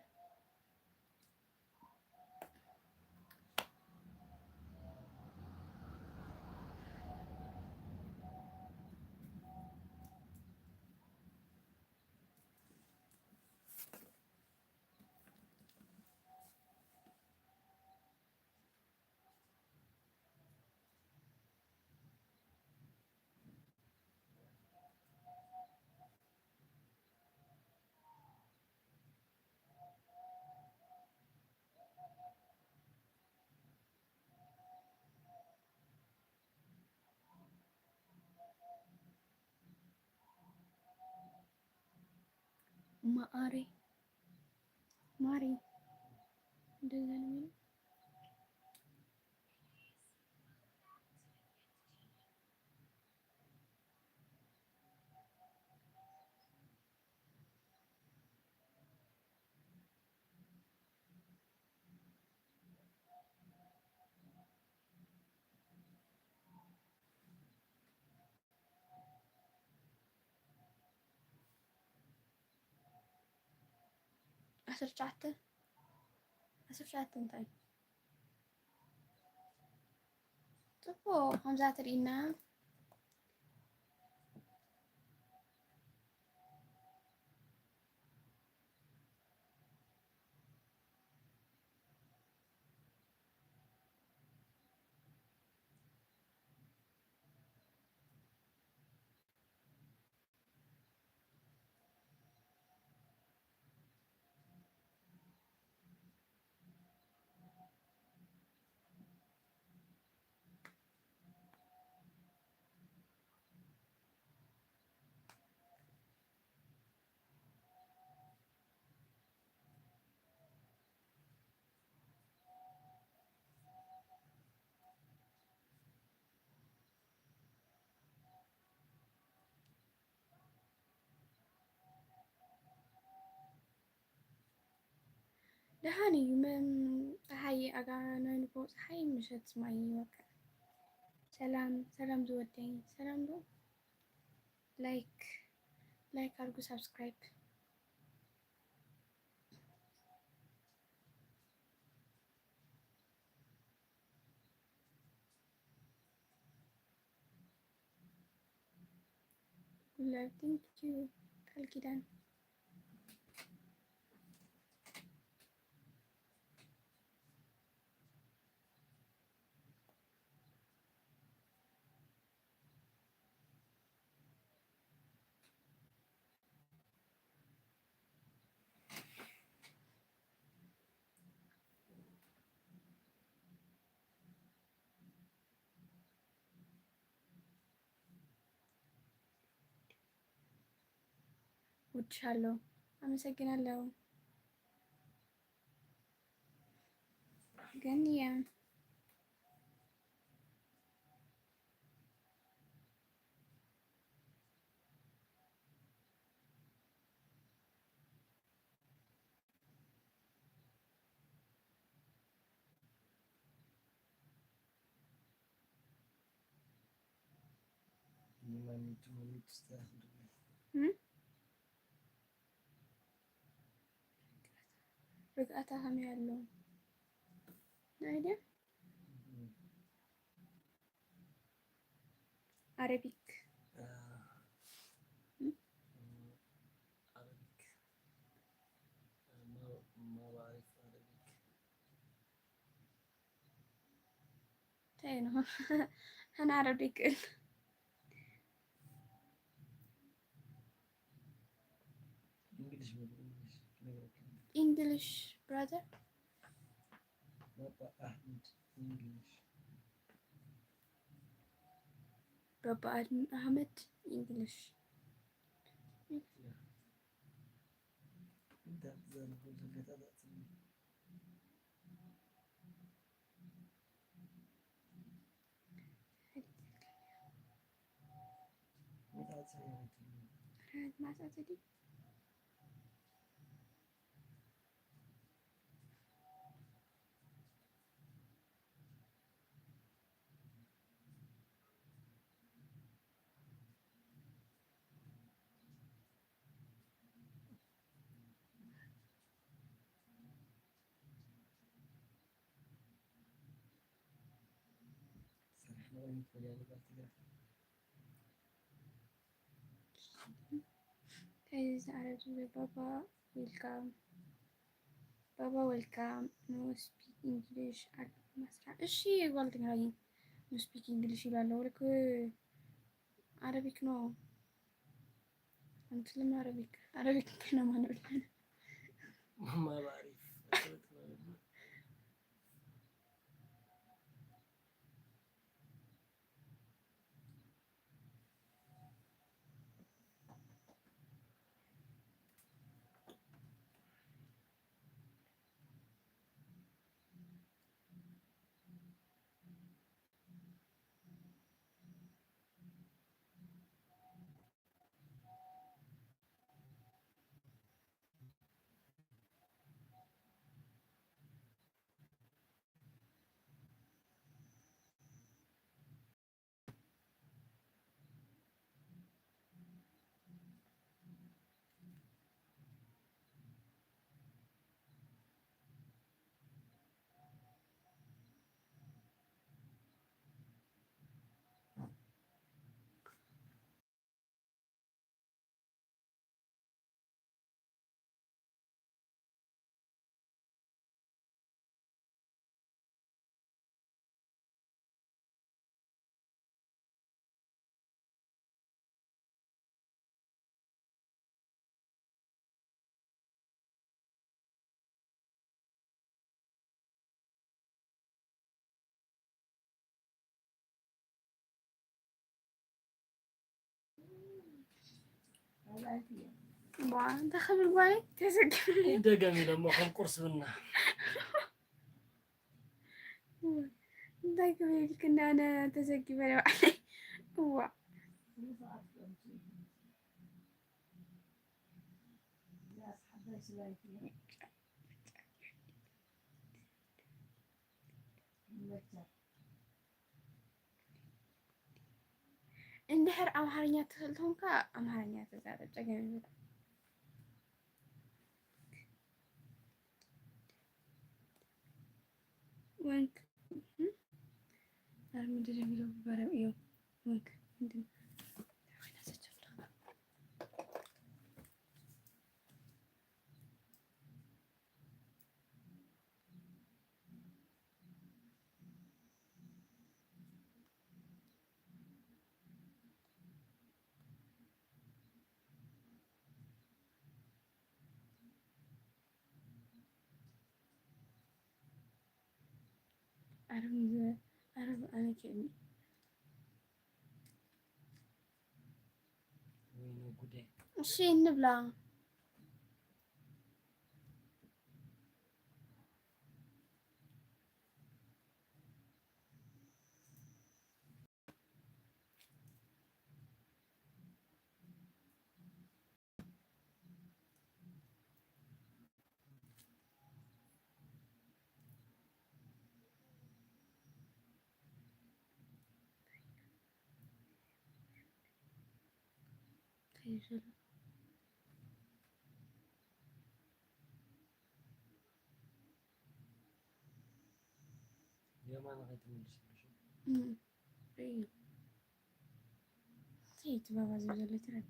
ማአሬ ማሪ እንደዛ ነው የሚለው። عشر شعات እንታይ ጽፎ ከምዛ ትርኢና دهاني من ፀሓይ ኣጋናን ቦ ፀሓይ ምሸት ማይ ይወቅዕ ሰላም ሰላም ዝወደኝ ሰላም ዶ ላይክ አድርጉ ሰብስክራይብ love thank you ቃል ኪዳን ወድሻለሁ አመሰግናለሁ ግን ርግኣታ ከመይ ኣሎ አይደል አረቢክ تاينو أنا عربيك English brother Baba Ahmed English. Baba Ahmed English. ما تدري Guys, Baba welcome. Baba welcome. No speak English. እሺ ጓልተኛ no speak English ይላል ወልክ አረቢክ ነው አንተ ለምን አረቢክ ነው ማለት ነው ማባሪፍ انت خبر باي تسكر دقمي لما خم قرص بنا انت كبير كنا انا تسكي بلا هو እንድሕር ኣምሓርኛ ትኽእልትምካ ኣምሓርኛ ተዛረብ ፀገም ይብላ ወንክ ምንድን የሚለው በረም እዩ ወንክ ምንድን عرب أنا كأني شي نبلع تخيل يا ما نغيت من ايوه سيت بابا زوجة ترى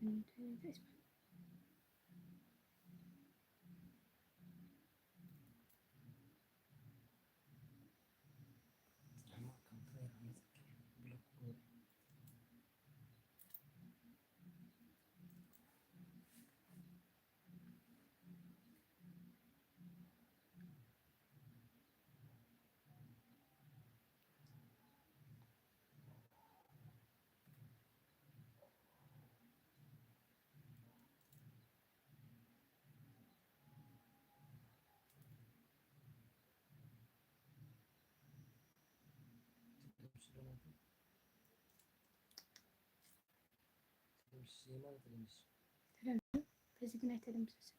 بس قناة المسلسل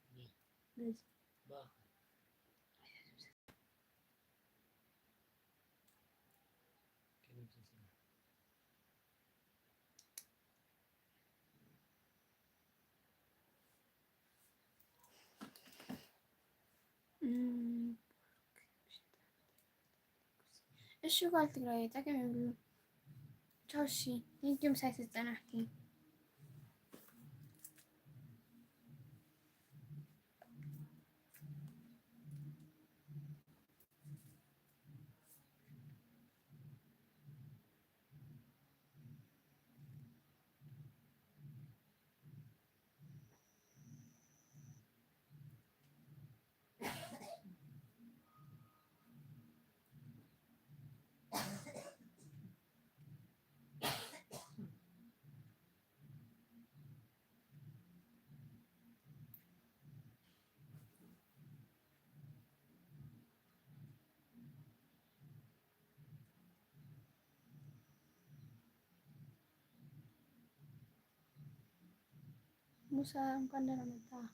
بس ايش قالت قراية تاكل تشوشي يمكن مسايسة تنحكي موسى مقدرة متاع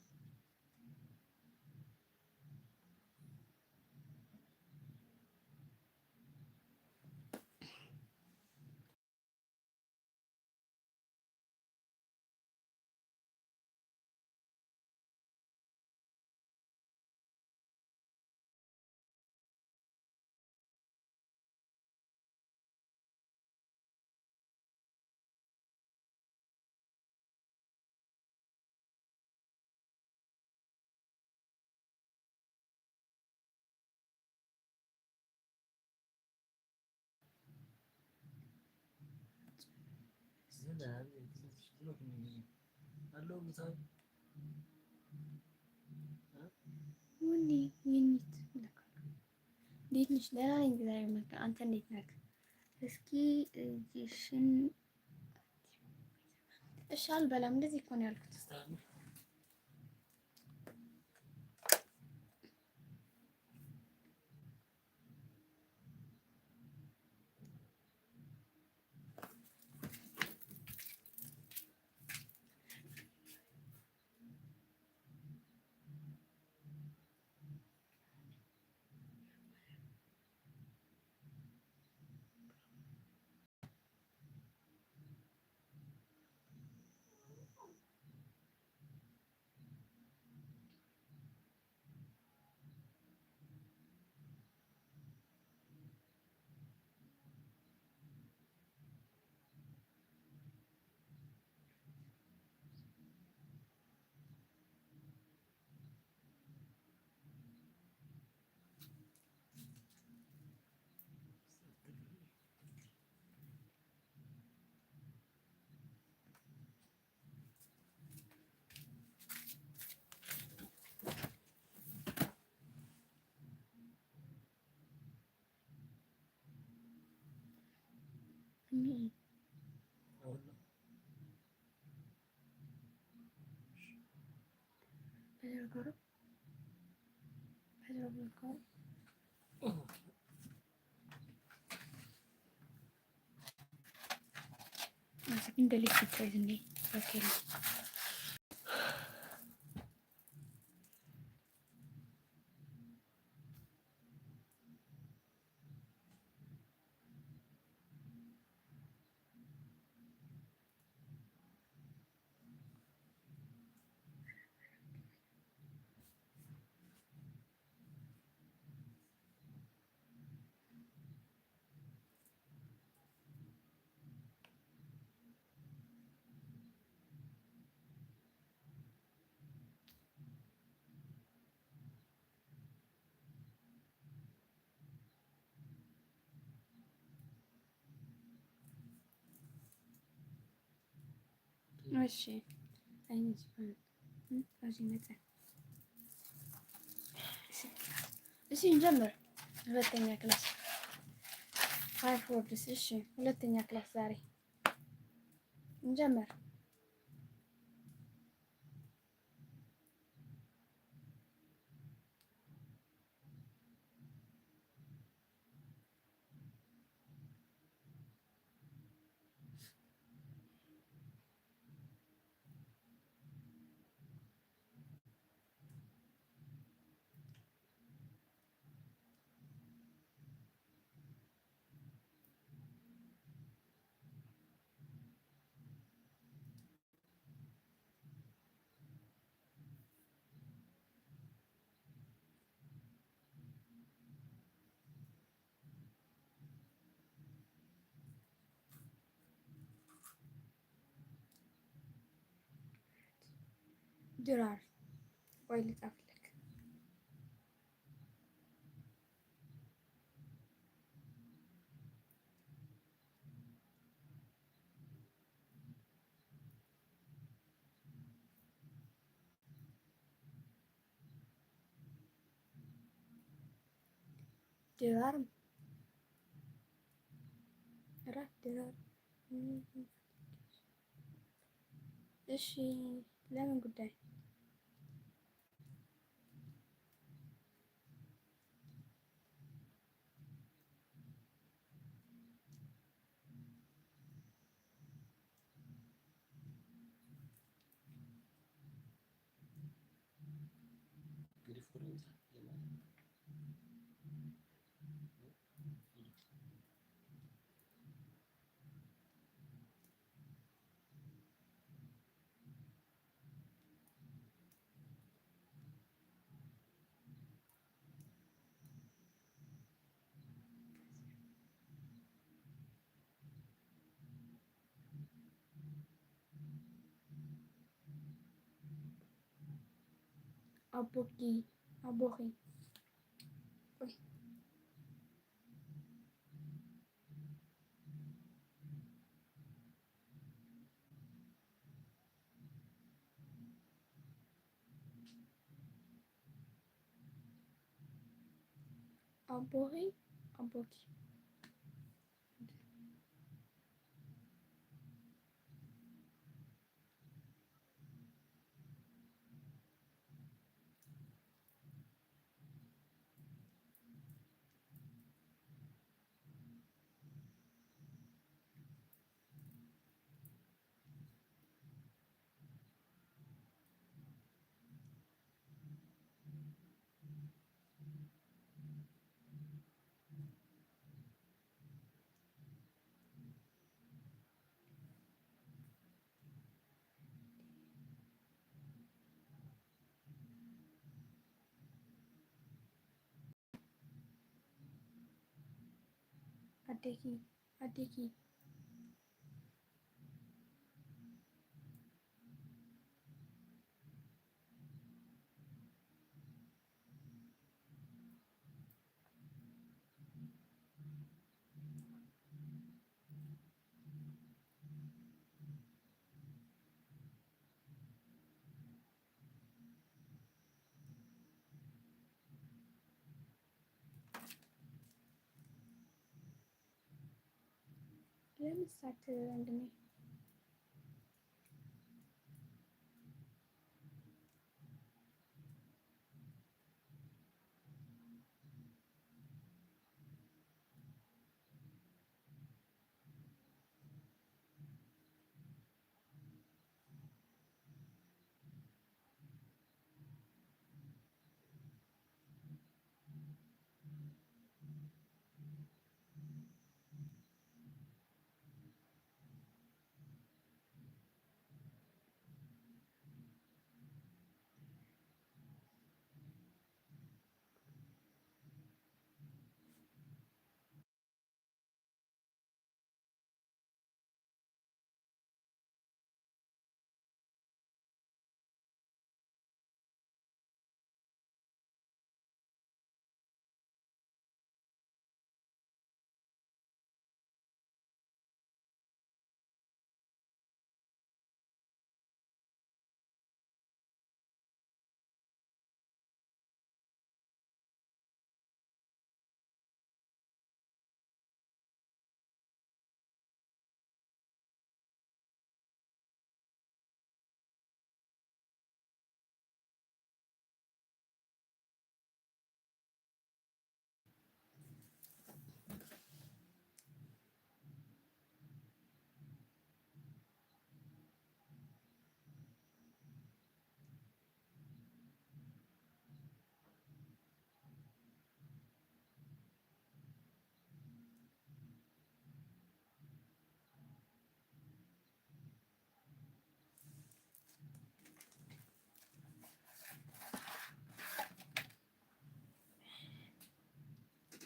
وني وينيت لك ديت مش لا ينقدر مكان أنت نيت لك اسكي جيشن እሺ አልበላም። እንደዚህ እኮ ነው ያልኩት። Masih dari kita sini, oke. እሺ አይነት እዚህ መጣ። እሺ እንጀምር። ሁለተኛ ክላስ 5 ወርድስ። እሺ ሁለተኛ ክላስ ዛሬ እንጀምር። ድራር ወይ ልጻፍልክ? ድራር ድራር። እሺ ለምን ጉዳይ? አቦኪ አቦኪ አቦኪ አቦኪ አዴኪ ለምሳት ወንድሜ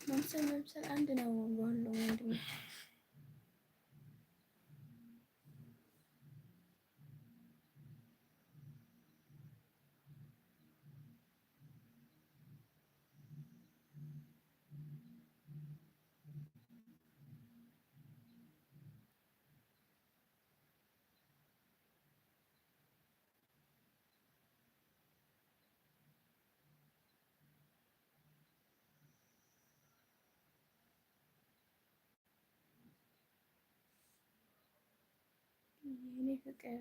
መምሰል አንድ ነው ባለው ወንድሜ የኔ ፍቅር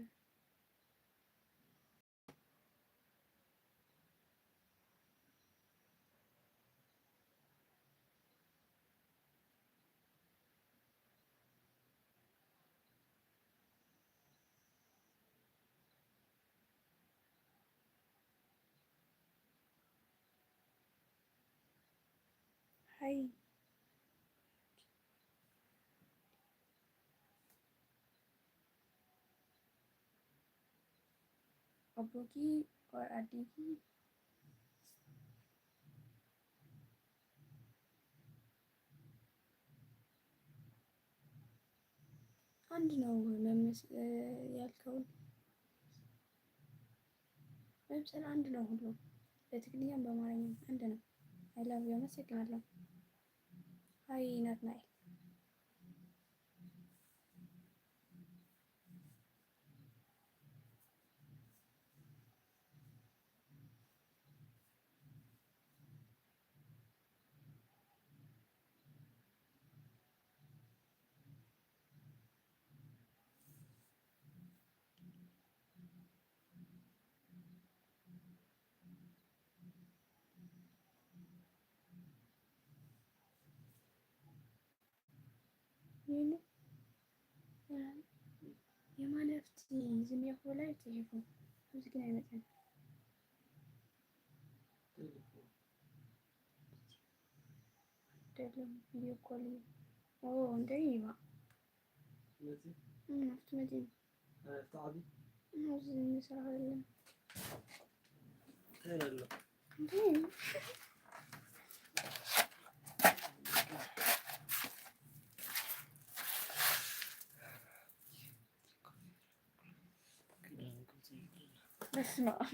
ሀይ አቦጊ ኦር አዲጊ አንድ ነው ያልከውን መምሰል አንድ ነው። ሁሉም በትግርኛም በአማርኛም አንድ ነው። አይ ላቭ ዩ አመሰግናለሁ። ሀይ ናትናኤል ይሄን የማለፍት ዝም ያለው ላይ ተይፉ እዚህ ግን አይመጣም። አይደለም ቪዲዮ ኮል እንደ ይባ ነፍት መዲን تعبي እዚህ እንሰራለን هلا በስመ አብ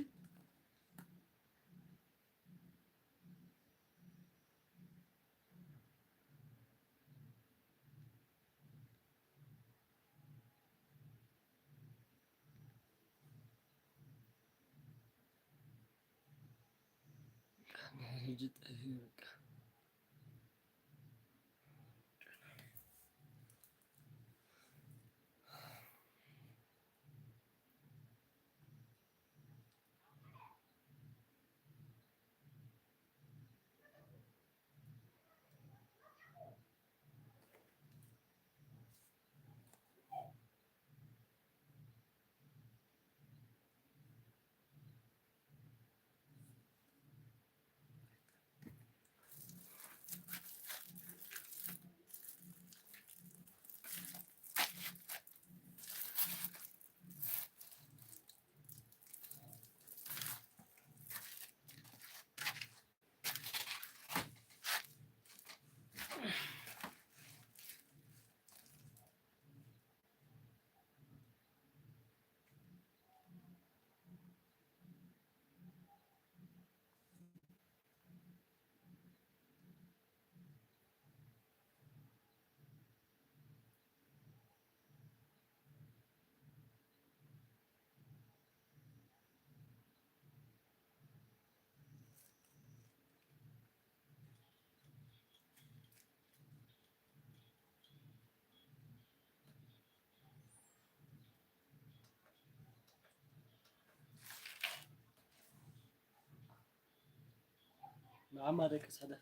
نعم دقس هذا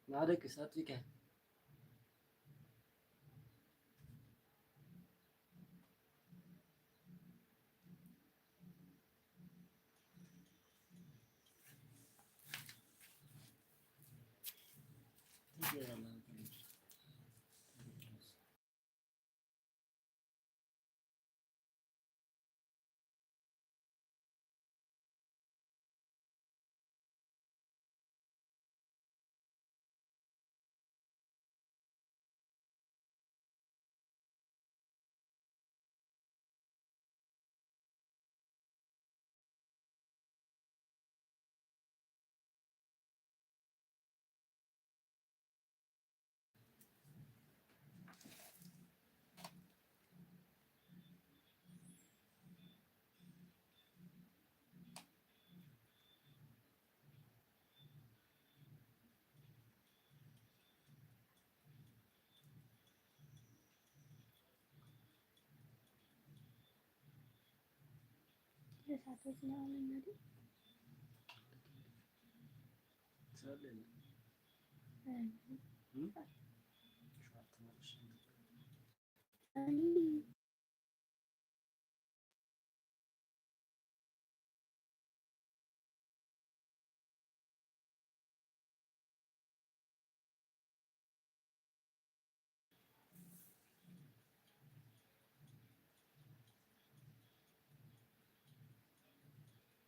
نعدقس أتيك ለሳቶች ነው አለኝ سألني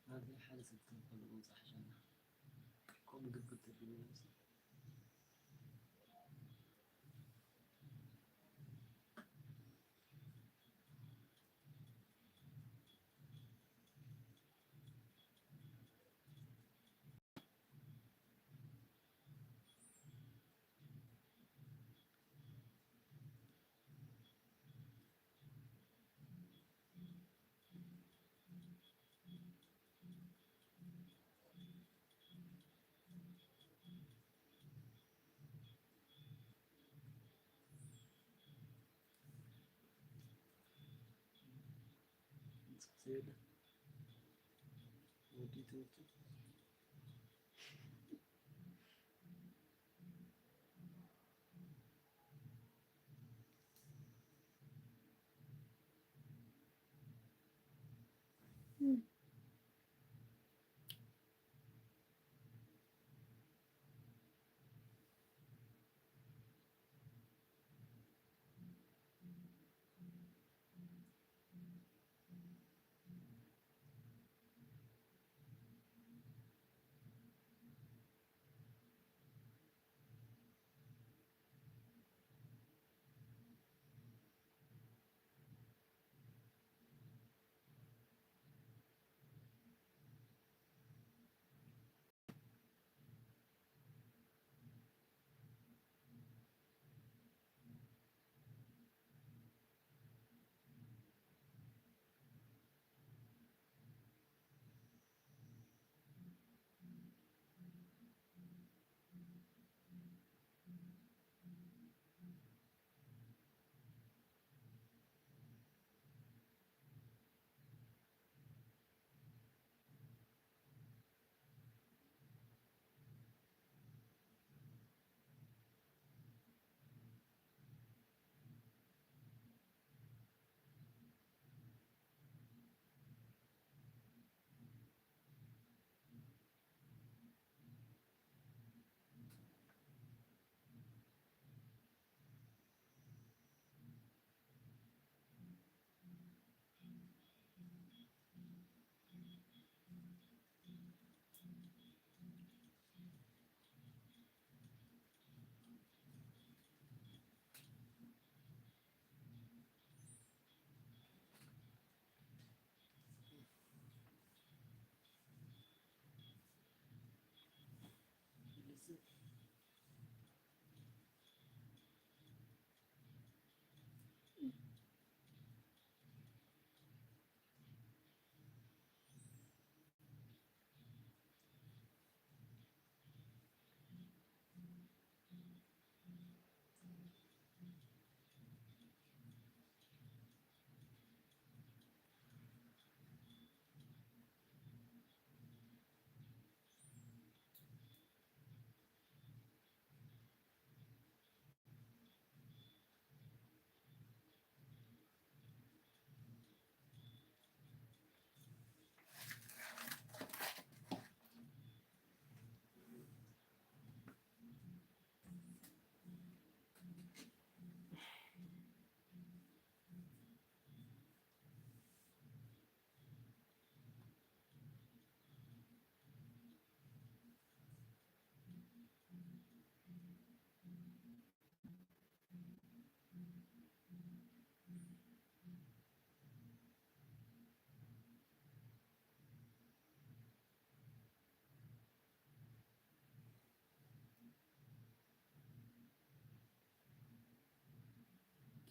هذه حالة التنقل المنصح جنة كم قبلت الدنيا سيدة وديت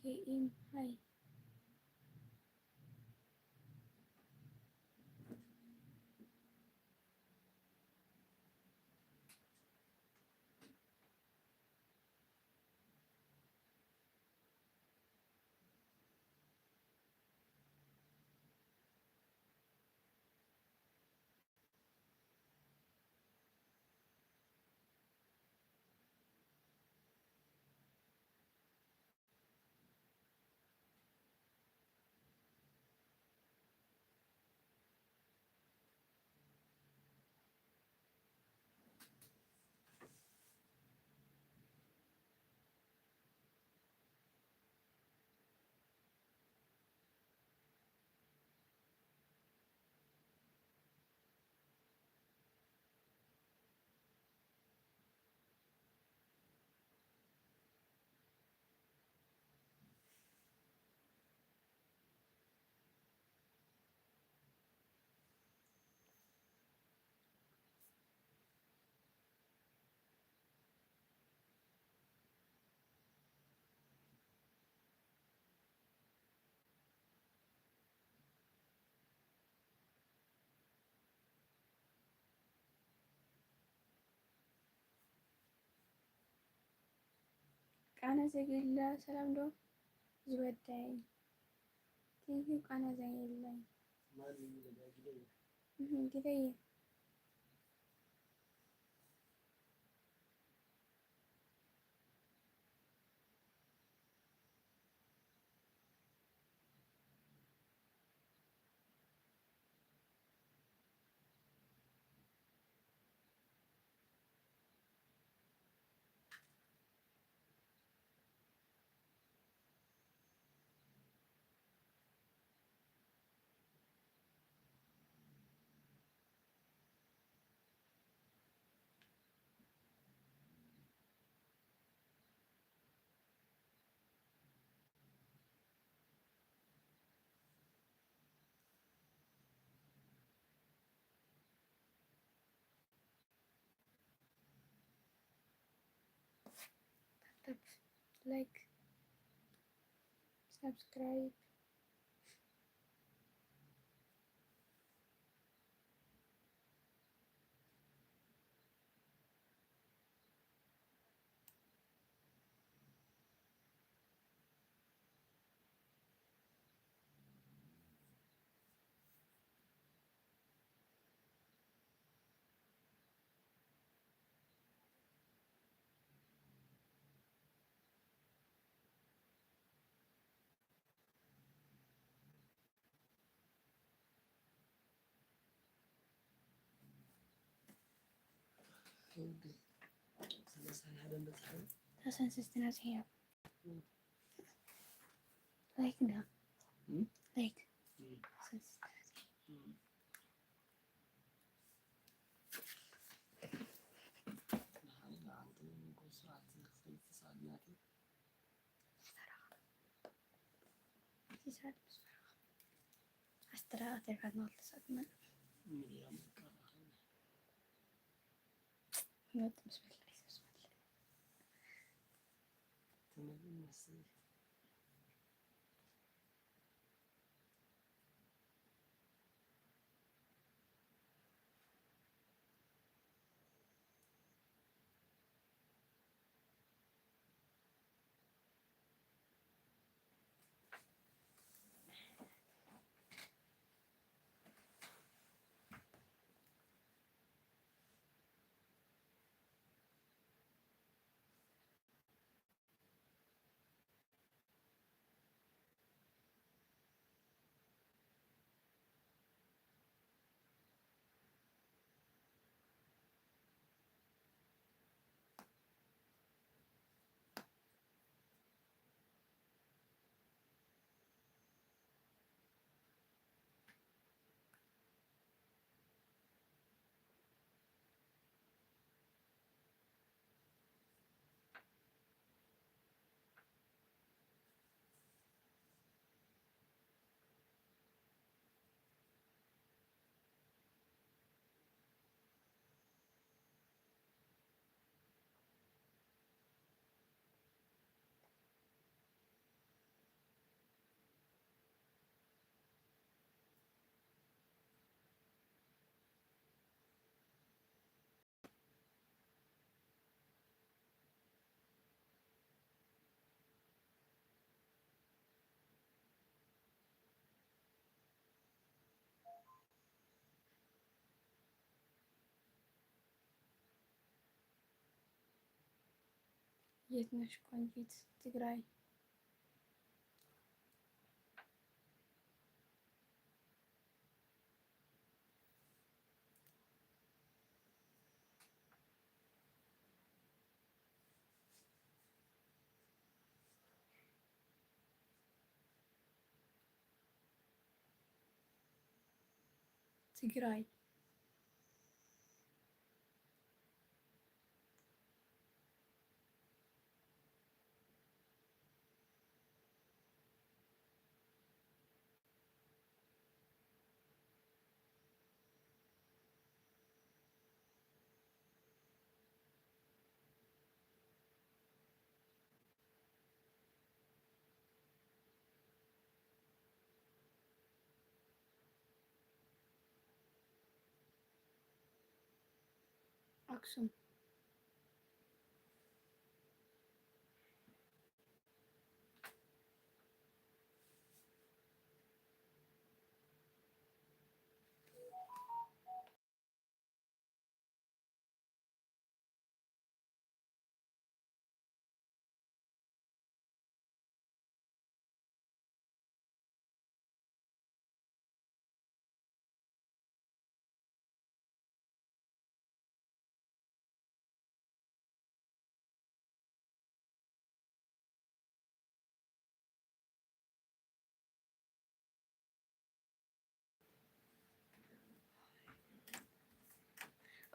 KM hi. ቃና ዘገላ ሰላም ዶ ዝወዳይ ትይዩ ቃና ዘገላይ ግደይ ላይክ ሰብስክራይብ ላይክ ና ላይክ أسترا تركت نقطة صدمة بسم الله የት ነሽ ቆንጂት? ትግራይ። ትግራይ አክሱም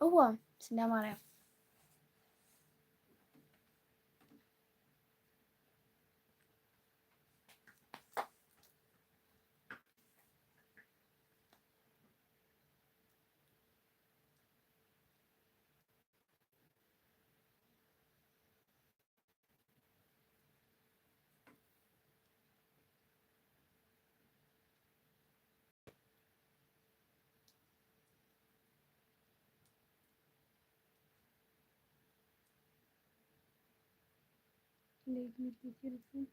እዋ ስንዳ ማርያም Leave me the telephone.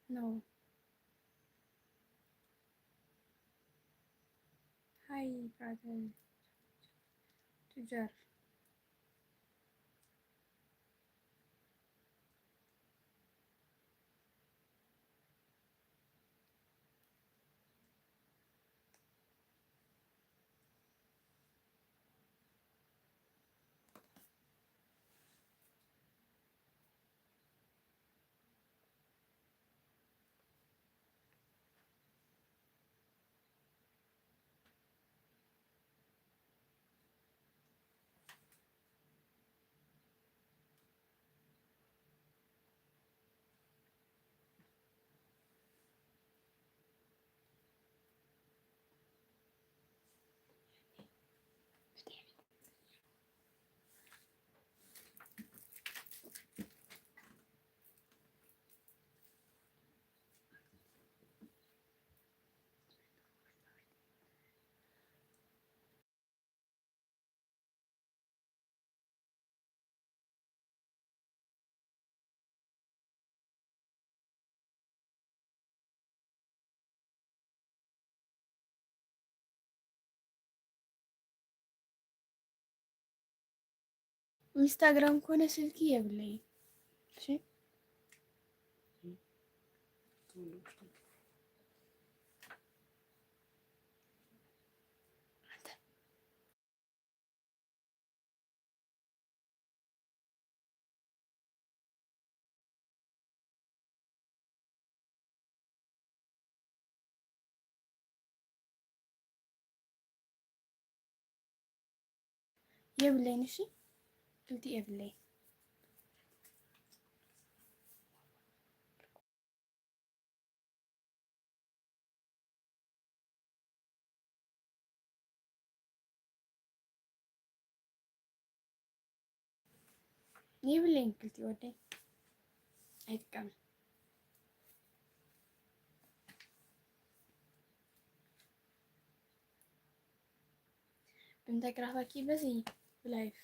No. Hi, brother. Tujar. ኢንስታግራም ከሆነ ስልክ የብለኝ። እሺ የብለኝ። እሺ ስልክ የብለኝ። የብለኝ ስልክ ወደኝ አይጥቀም። بنتقرأ كي بزي بلايف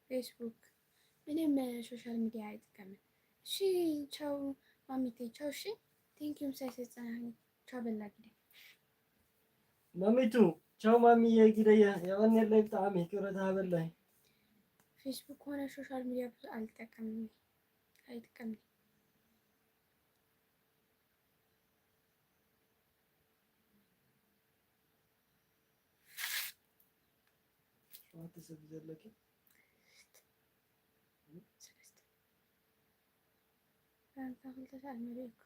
ፌስቡክ ምንም ሶሻል ሚዲያ አይጠቀምም። እሺ ቻው ማሚቴ ቻው። እሺ ቴንኪዩ ምሳይ ሰጸናኝ ቻው በላጊ ማሚቱ ቻው ማሚዬ ጊደያ የወን የለይ ብጣዕሚ ክብረታ በላይ ፌስቡክ ሆነ ሶሻል ሚዲያ ብዙ አይጠቀምም። ዋትስብ ዘለኪ አንተ ሁልተሳ አልመሪክ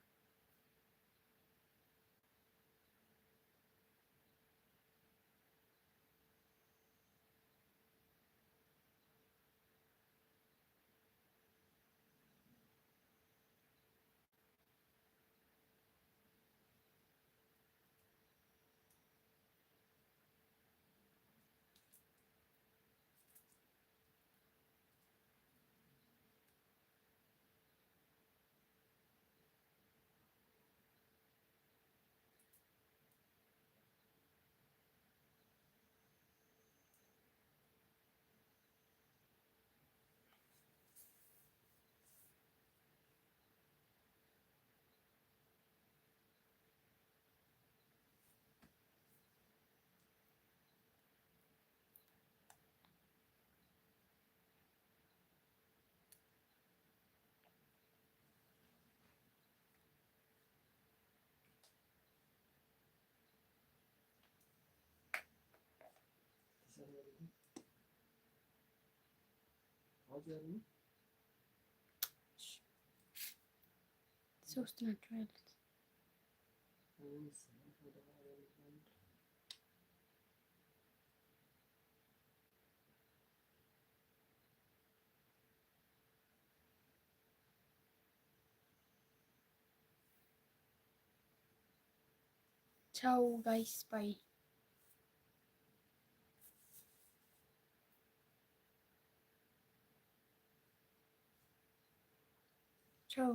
ሶስት ናቸው ያሉት። ቻው ጋይስ ባይ ቻው